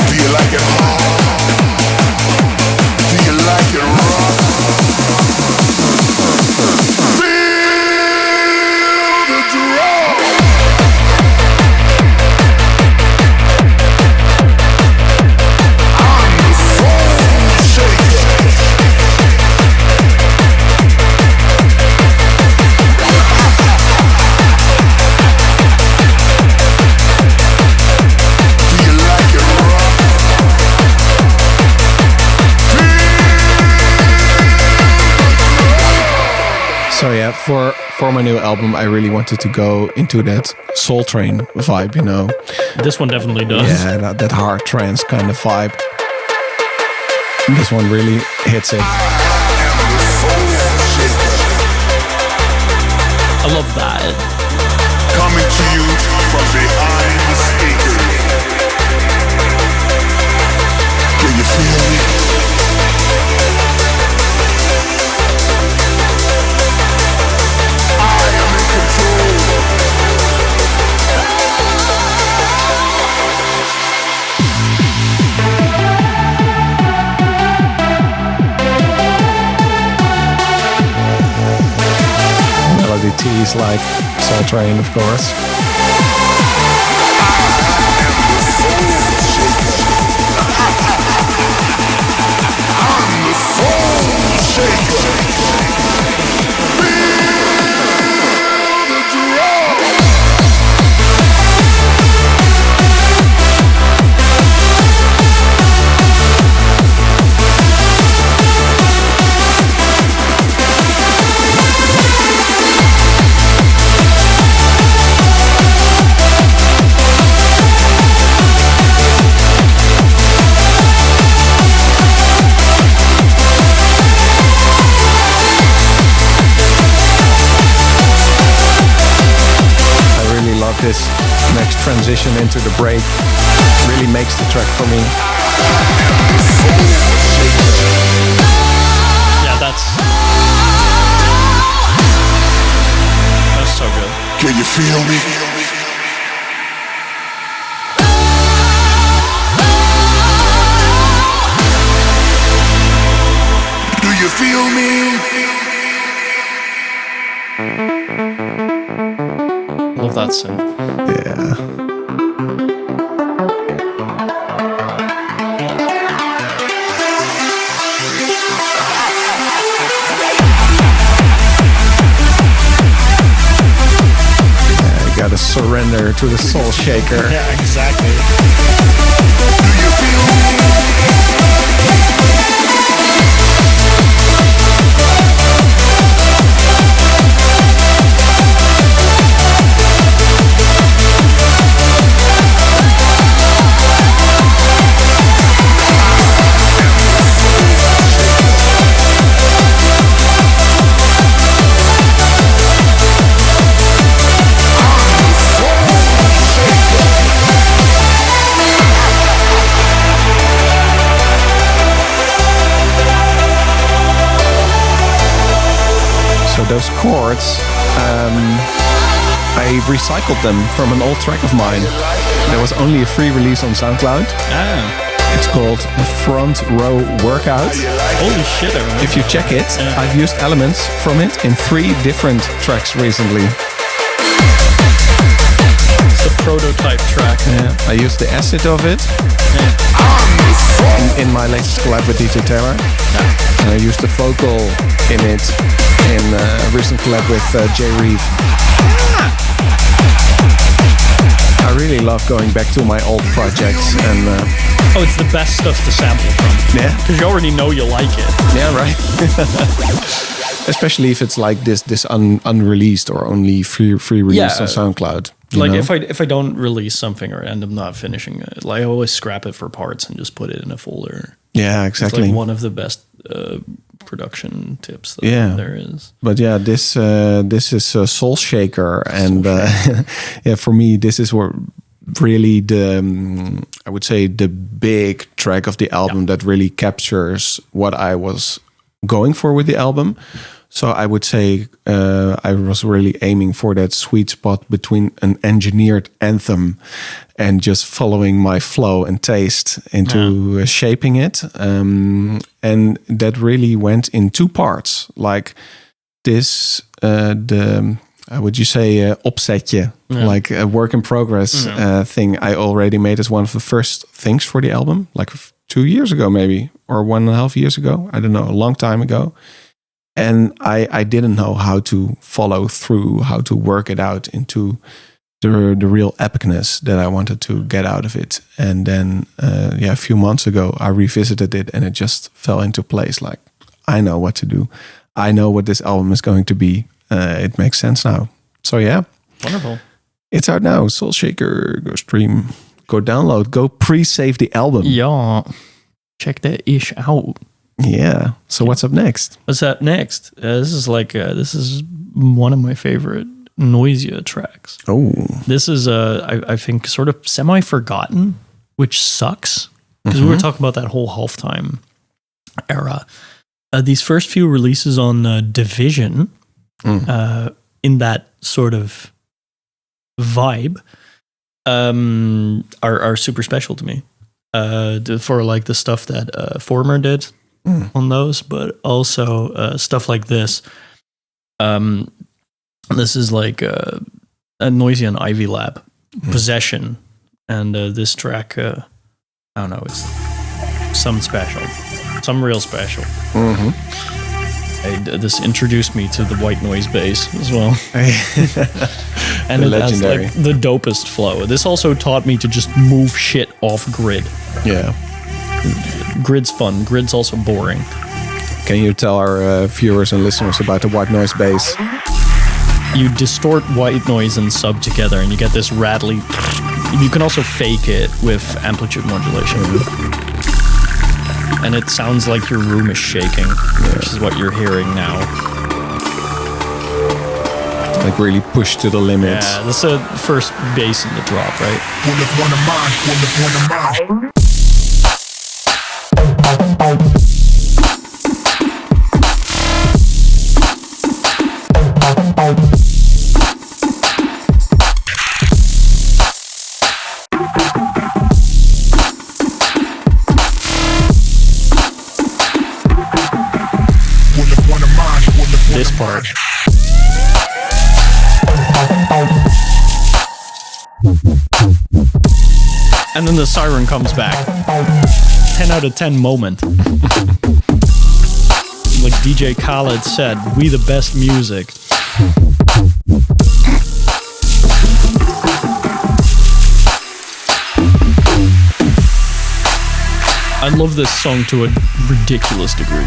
Do you like it hard? Do you like it rough? Feel the drum. I'm the soul shaker. So yeah, for my new album, I really wanted to go into that Soul Train vibe, This one definitely does. Yeah, that hard trance kind of vibe. This one really hits it. I love that. Coming to you from behind the speakers. Can you feel me? Melody T's like Soul Train, of course. I'm the soul shaker. Feel the drum. This next transition into the break really makes the track for me. Yeah, that's so good. Can you feel me? Do you feel me? Love that synth. Yeah. You gotta surrender to the Soul Shaker. Yeah, exactly. Do you feel me? those chords, I recycled them from an old track of mine. There was only a free release on SoundCloud. It's called Front Row Workout. Holy shit! If you check it, I've used elements from it in 3 different tracks recently. It's the prototype track. Yeah, I used the acid of it in my latest collab with DJ Taylor. And I used the vocal in it in a recent collab with Jay Reeve. I really love going back to my old projects and it's the best stuff to sample from. Yeah, because you already know you like it. Yeah, right. Especially if it's like this unreleased or only free release on SoundCloud. Like know? if I don't release something or end up not finishing it, like I always scrap it for parts and just put it in a folder. Yeah, exactly. It's like one of the best production tips that there is. But yeah, this is Soul Shaker, and yeah, for me this is what really I would say the big track of the album that really captures what I was going for with the album. So I would say I was really aiming for that sweet spot between an engineered anthem and just following my flow and taste into shaping it. And that really went in 2 parts. Like this, how would you say, opzetje, like a work in progress thing I already made as one of the first things for the album, like 2 years ago maybe, or 1.5 years ago. I don't know, a long time ago. And I didn't know how to follow through, how to work it out into the real epicness that I wanted to get out of it. And then, a few months ago, I revisited it and it just fell into place. Like, I know what to do. I know what this album is going to be. It makes sense now. So yeah. Wonderful. It's out now. Soul Shaker, go stream, go download, go pre-save the album. Yeah. Check that ish out. Yeah. So what's up next? What's up next? This is one of my favorite Noisia tracks. Oh. This is I think sort of semi-forgotten, which sucks because we were talking about that whole halftime era. These first few releases on Division, in that sort of vibe, are super special to me. For like the stuff that Former did on those, but also stuff like this. This is like a Noisia Ivy Lab, Possession, and this track, I don't know, it's some real special. This introduced me to the white noise bass as well. And it has like the dopest flow. This also taught me to just move shit off grid. Yeah. Grid's fun. Grid's also boring. Can you tell our viewers and listeners about the white noise bass? You distort white noise and sub together and you get this rattly... You can also fake it with amplitude modulation. And it sounds like your room is shaking, which is what you're hearing now. Like really pushed to the limits. Yeah, this is the first bass in the drop, right? This part. And then the siren comes back. 10 out of 10 moment. Like DJ Khaled said, we the best music. I love this song to a ridiculous degree.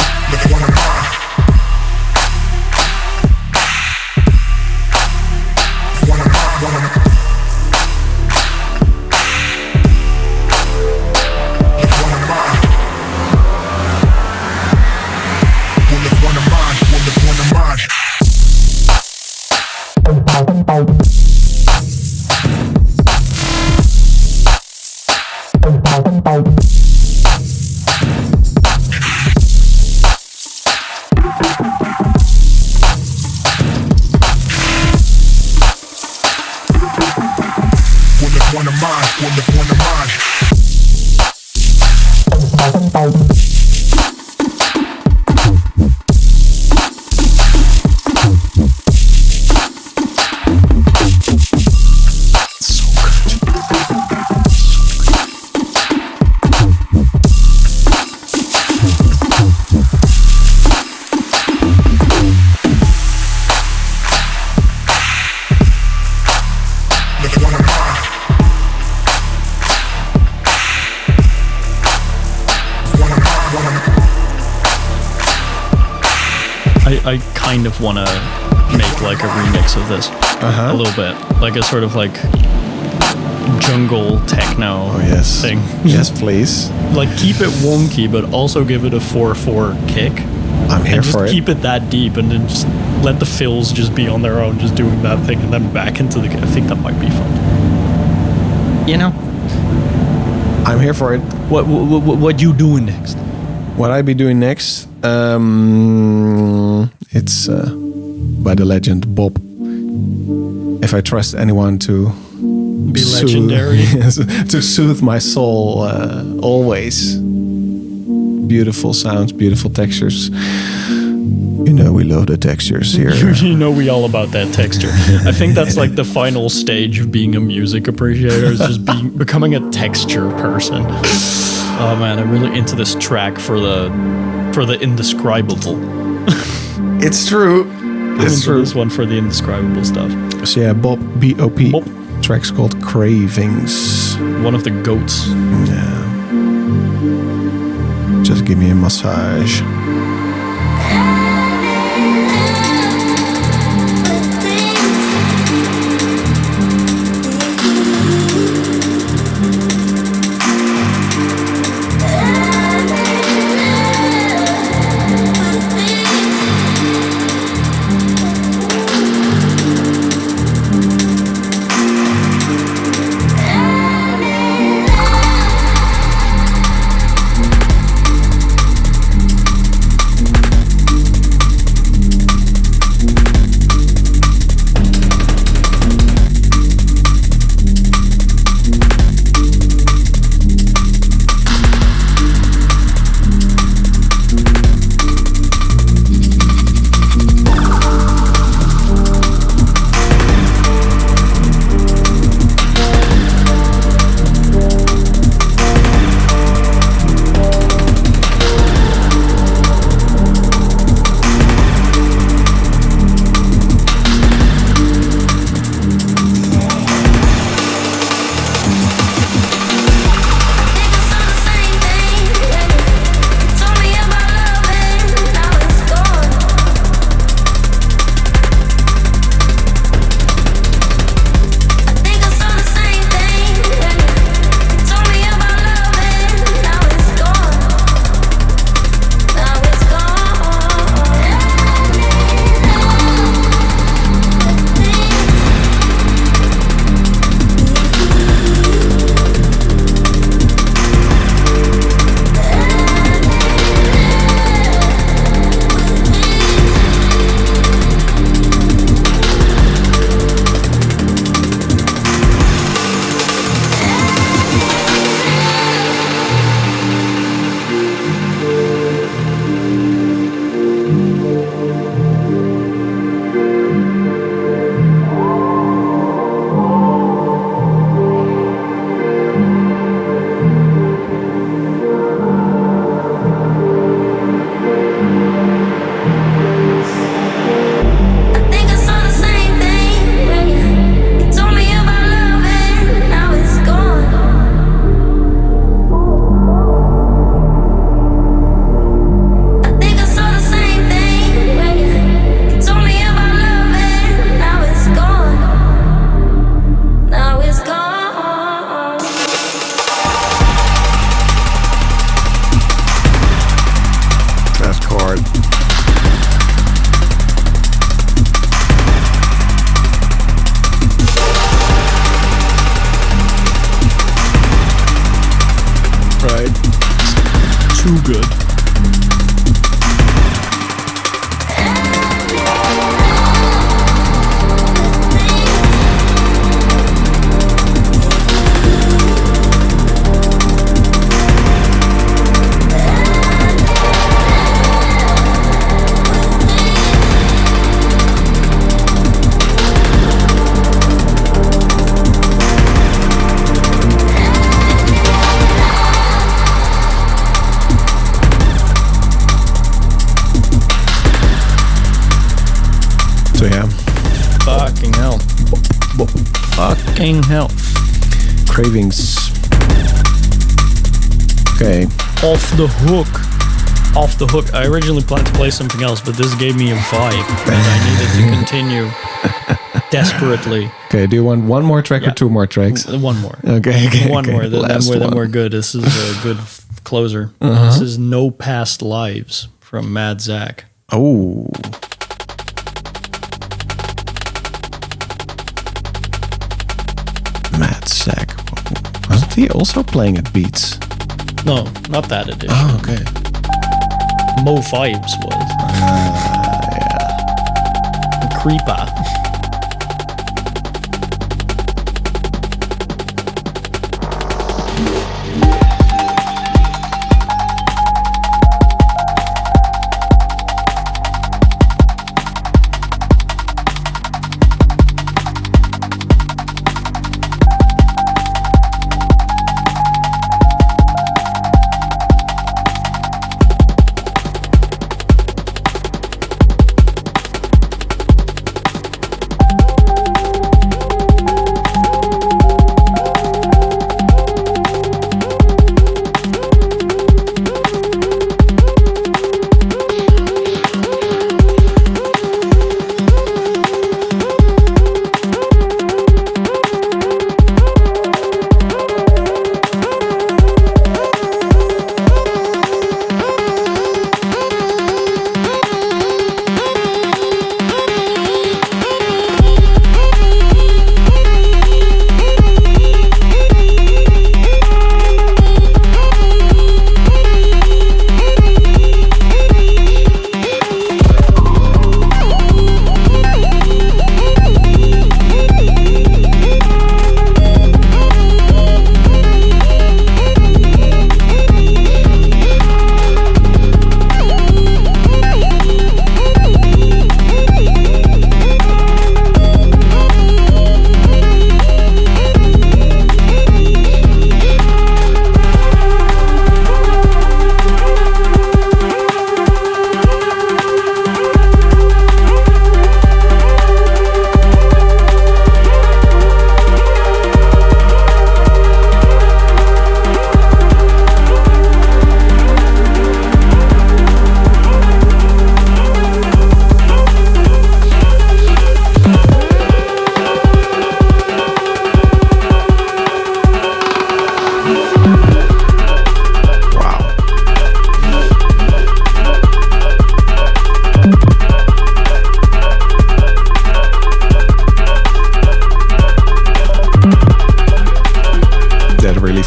I kind of want to make like a remix of this a little bit, like a sort of like jungle techno thing. Yes, please. Like keep it wonky, but also give it a 4/4 kick. I'm here for it. Just keep it that deep, and then just let the fills just be on their own, just doing that thing, and then back into the. I think that might be fun. You know. I'm here for it. What you doing next? What I be doing next? It's by the legend Bob. If I trust anyone to be legendary, to soothe my soul, always. Beautiful sounds, beautiful textures. You know we love the textures here. You know we all about that texture. I think that's like the final stage of being a music appreciator, is just becoming a texture person. Oh man, I'm really into this track for the indescribable. It's true. It's true. This one for the indescribable stuff. So yeah, Bob, B-O-P. Bob. Track's called Cravings. One of the goats. Yeah. Just give me a massage. too good. Fucking hell. Cravings. Okay. Off the hook. off the hook. I originally planned to play something else, but this gave me a vibe that I needed to continue desperately. Okay, do you want one more track or two more tracks? One more. Okay. One more. Then we're good. This is a good closer. This is No Past Lives from Mad Zach. Oh. Mad Zach. Wasn't he also playing at Beats? No, not that edition. Oh, okay. Mo Vibes was. Yeah. Creeper.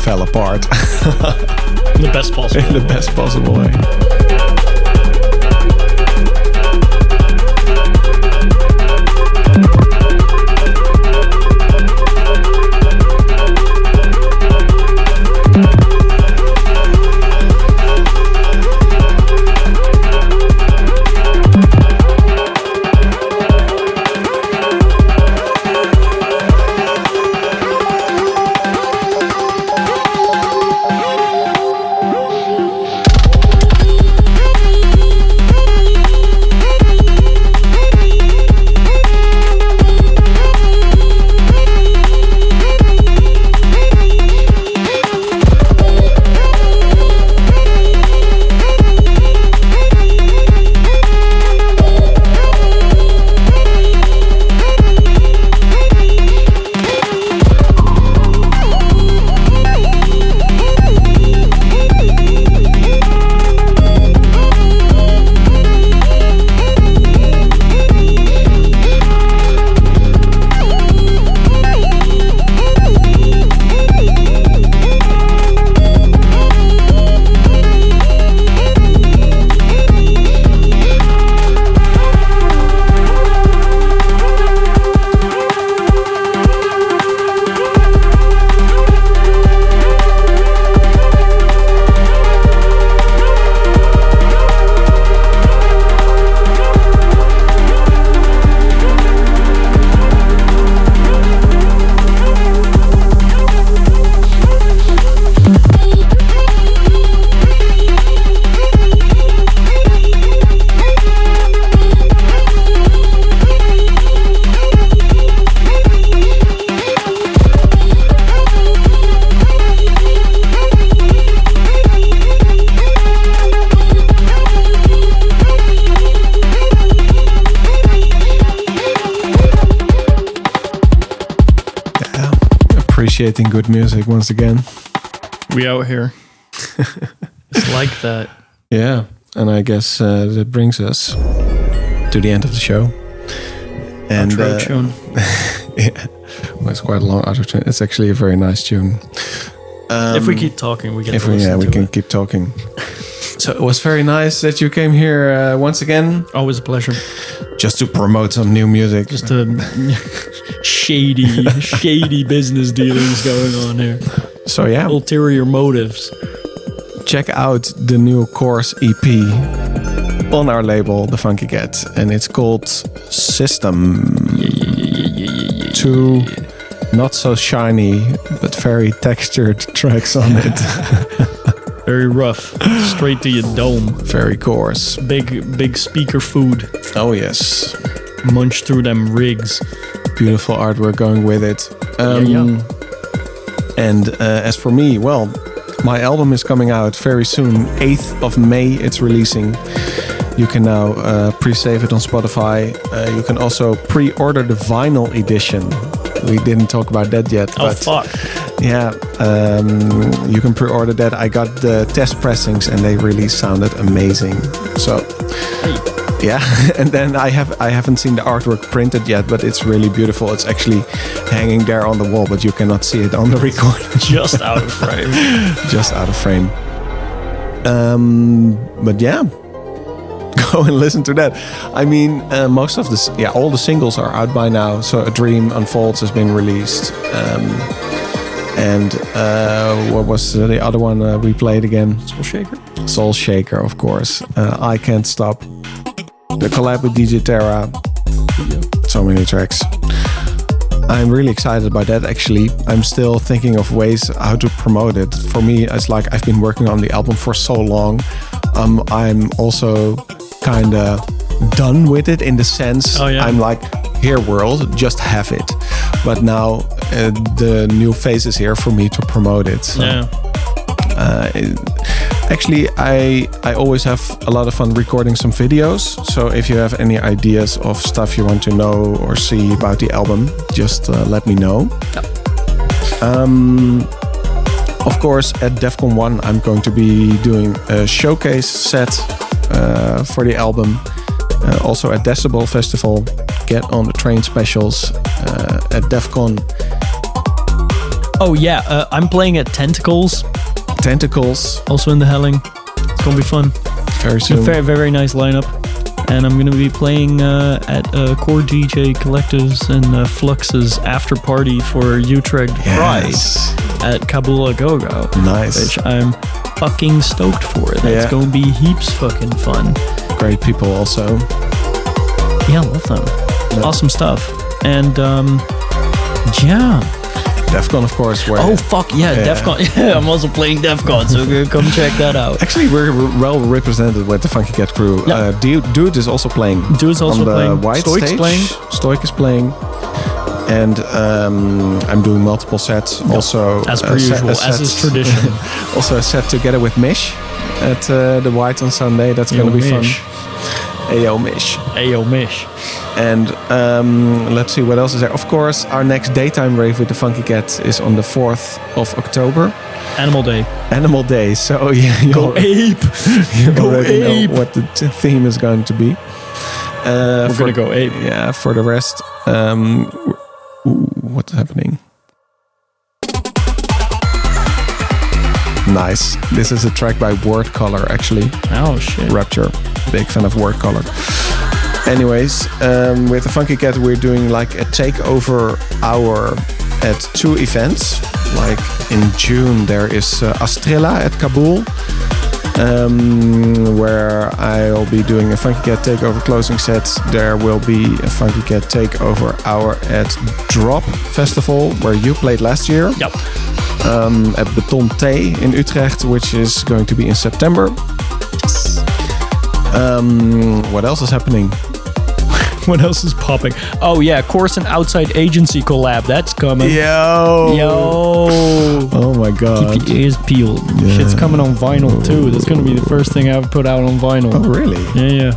fell apart. In the best possible In the best possible way. appreciating good music once again. We out here. It's like that. Yeah, and I guess that brings us to the end of the show. And outro tune. Yeah, well, it's quite a long outro tune. It's actually a very nice tune. If we keep talking, we can. We can keep talking. So it was very nice that you came here once again. Always a pleasure. Just to promote some new music. Just a shady business dealings going on here. So yeah, ulterior motives. Check out the new Koarse EP on our label, The Funky Cat, and it's called System. Two not so shiny but very textured tracks on it. Very rough, straight to your dome. Very coarse. Big speaker food. Oh yes. Munch through them rigs. Beautiful artwork going with it. And as for me, well, my album is coming out very soon. 8th of May it's releasing. You can now pre-save it on Spotify. You can also pre-order the vinyl edition. We didn't talk about that yet. Oh, fuck. Yeah, you can pre-order that. I got the test pressings and they really sounded amazing. So, yeah. And then I haven't seen the artwork printed yet, but it's really beautiful. It's actually hanging there on the wall, but you cannot see it on the recording. Just out of frame. Just out of frame. But yeah. Go and listen to that. I mean, most of this, all the singles are out by now. So A Dream Unfolds has been released. And what was the other one we played again? Soul Shaker. Soul Shaker, of course. I Can't Stop. The collab with DJ Terra. So many tracks. I'm really excited about that, actually. I'm still thinking of ways how to promote it. For me, it's like I've been working on the album for so long. I'm also kind of done with it in the sense I'm like, here world, just have it. But now the new phase is here for me to promote it. So, actually, I always have a lot of fun recording some videos. So if you have any ideas of stuff you want to know or see about the album, just let me know. Of course, at DEFCON 1, I'm going to be doing a showcase set for the album. Also at Decibel Festival, Get on the Train specials at DEFCON. Oh yeah, I'm playing at Tentacles. Also in the Helling. It's gonna be fun. Very soon. Very, very nice lineup. And I'm gonna be playing at Core DJ Collectives and Flux's after party for Utrecht Pride at Kabula Gogo. Nice. Which I'm fucking stoked for. That's gonna be heaps fucking fun. Great people also. Yeah, I love them. Yeah. Awesome stuff. And DEFCON, of course. DEFCON. Yeah, I'm also playing DEFCON, so come check that out. Actually, we're well represented with the Funky Cat crew. Yep. Dude is also playing. On the white Stoic's stage. playing. Stoic is playing. And I'm doing multiple sets. Yep. Also, as per usual, as is tradition. Also a set together with Mish at the White on Sunday. That's going to be fun. Ayo Mish. Ayo Mish. And let's see what else is there. Of course, our next daytime rave with the Funky Cat is on the 4th of October. Animal Day. So you go ape. You already know what the theme is going to be. We're going to go ape. Yeah, for the rest, what's happening? Nice. This is a track by Word Color, actually. Oh, shit. Rapture. Big fan of Word Color. Anyways, with the Funky Cat, we're doing like a takeover hour at 2 events. Like in June, there is Astrella at Kabul, where I'll be doing a Funky Cat takeover closing set. There will be a Funky Cat takeover hour at Drop Festival, where you played last year. Yep. At Beton T in Utrecht, which is going to be in September. What else is happening? What else is popping? Oh yeah, Koarse and Outside Agency collab. That's coming. Yo. Oh my god. Keep your ears peeled. Yeah. Shit's coming on vinyl too. That's gonna be the first thing I ever put out on vinyl. Oh really? Yeah.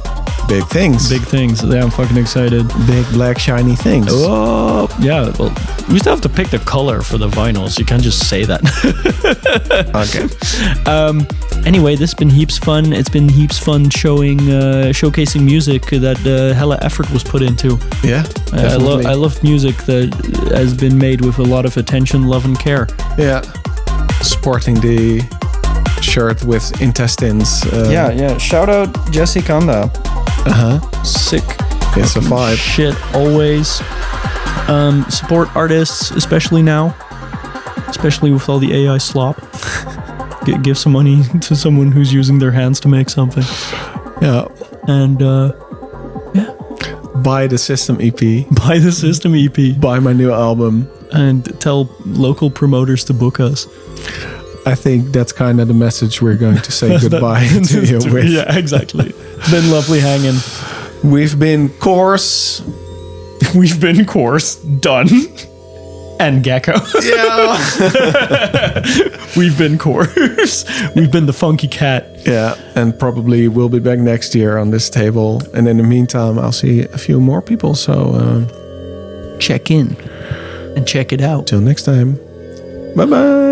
big things. Big things. Yeah, I'm fucking excited. Big black shiny things. Oh, yeah. Well, we still have to pick the color for the vinyls. You can't just say that. Okay. Anyway, this has been heaps fun. It's been heaps fun showcasing music that hella effort was put into. Yeah, I love music that has been made with a lot of attention, love, and care. Yeah. Sporting the shirt with intestines. Yeah. Shout out Jesse Kanda. Sick. It's a vibe. Shit, always. Support artists, especially now. Especially with all the AI slop. Give some money to someone who's using their hands to make something. Yeah. And, buy the System EP. Buy the System EP. Buy my new album. And tell local promoters to book us. I think that's kind of the message we're going to say goodbye to you with. Yeah, exactly. Been lovely hanging. We've been Koarse. We've been Koarse, done. And Geck-o. Yeah. We've been Koarse. We've been the funky cat. Yeah, and probably we'll be back next year on this table. And in the meantime, I'll see a few more people. So check in and check it out. Till next time. Bye-bye.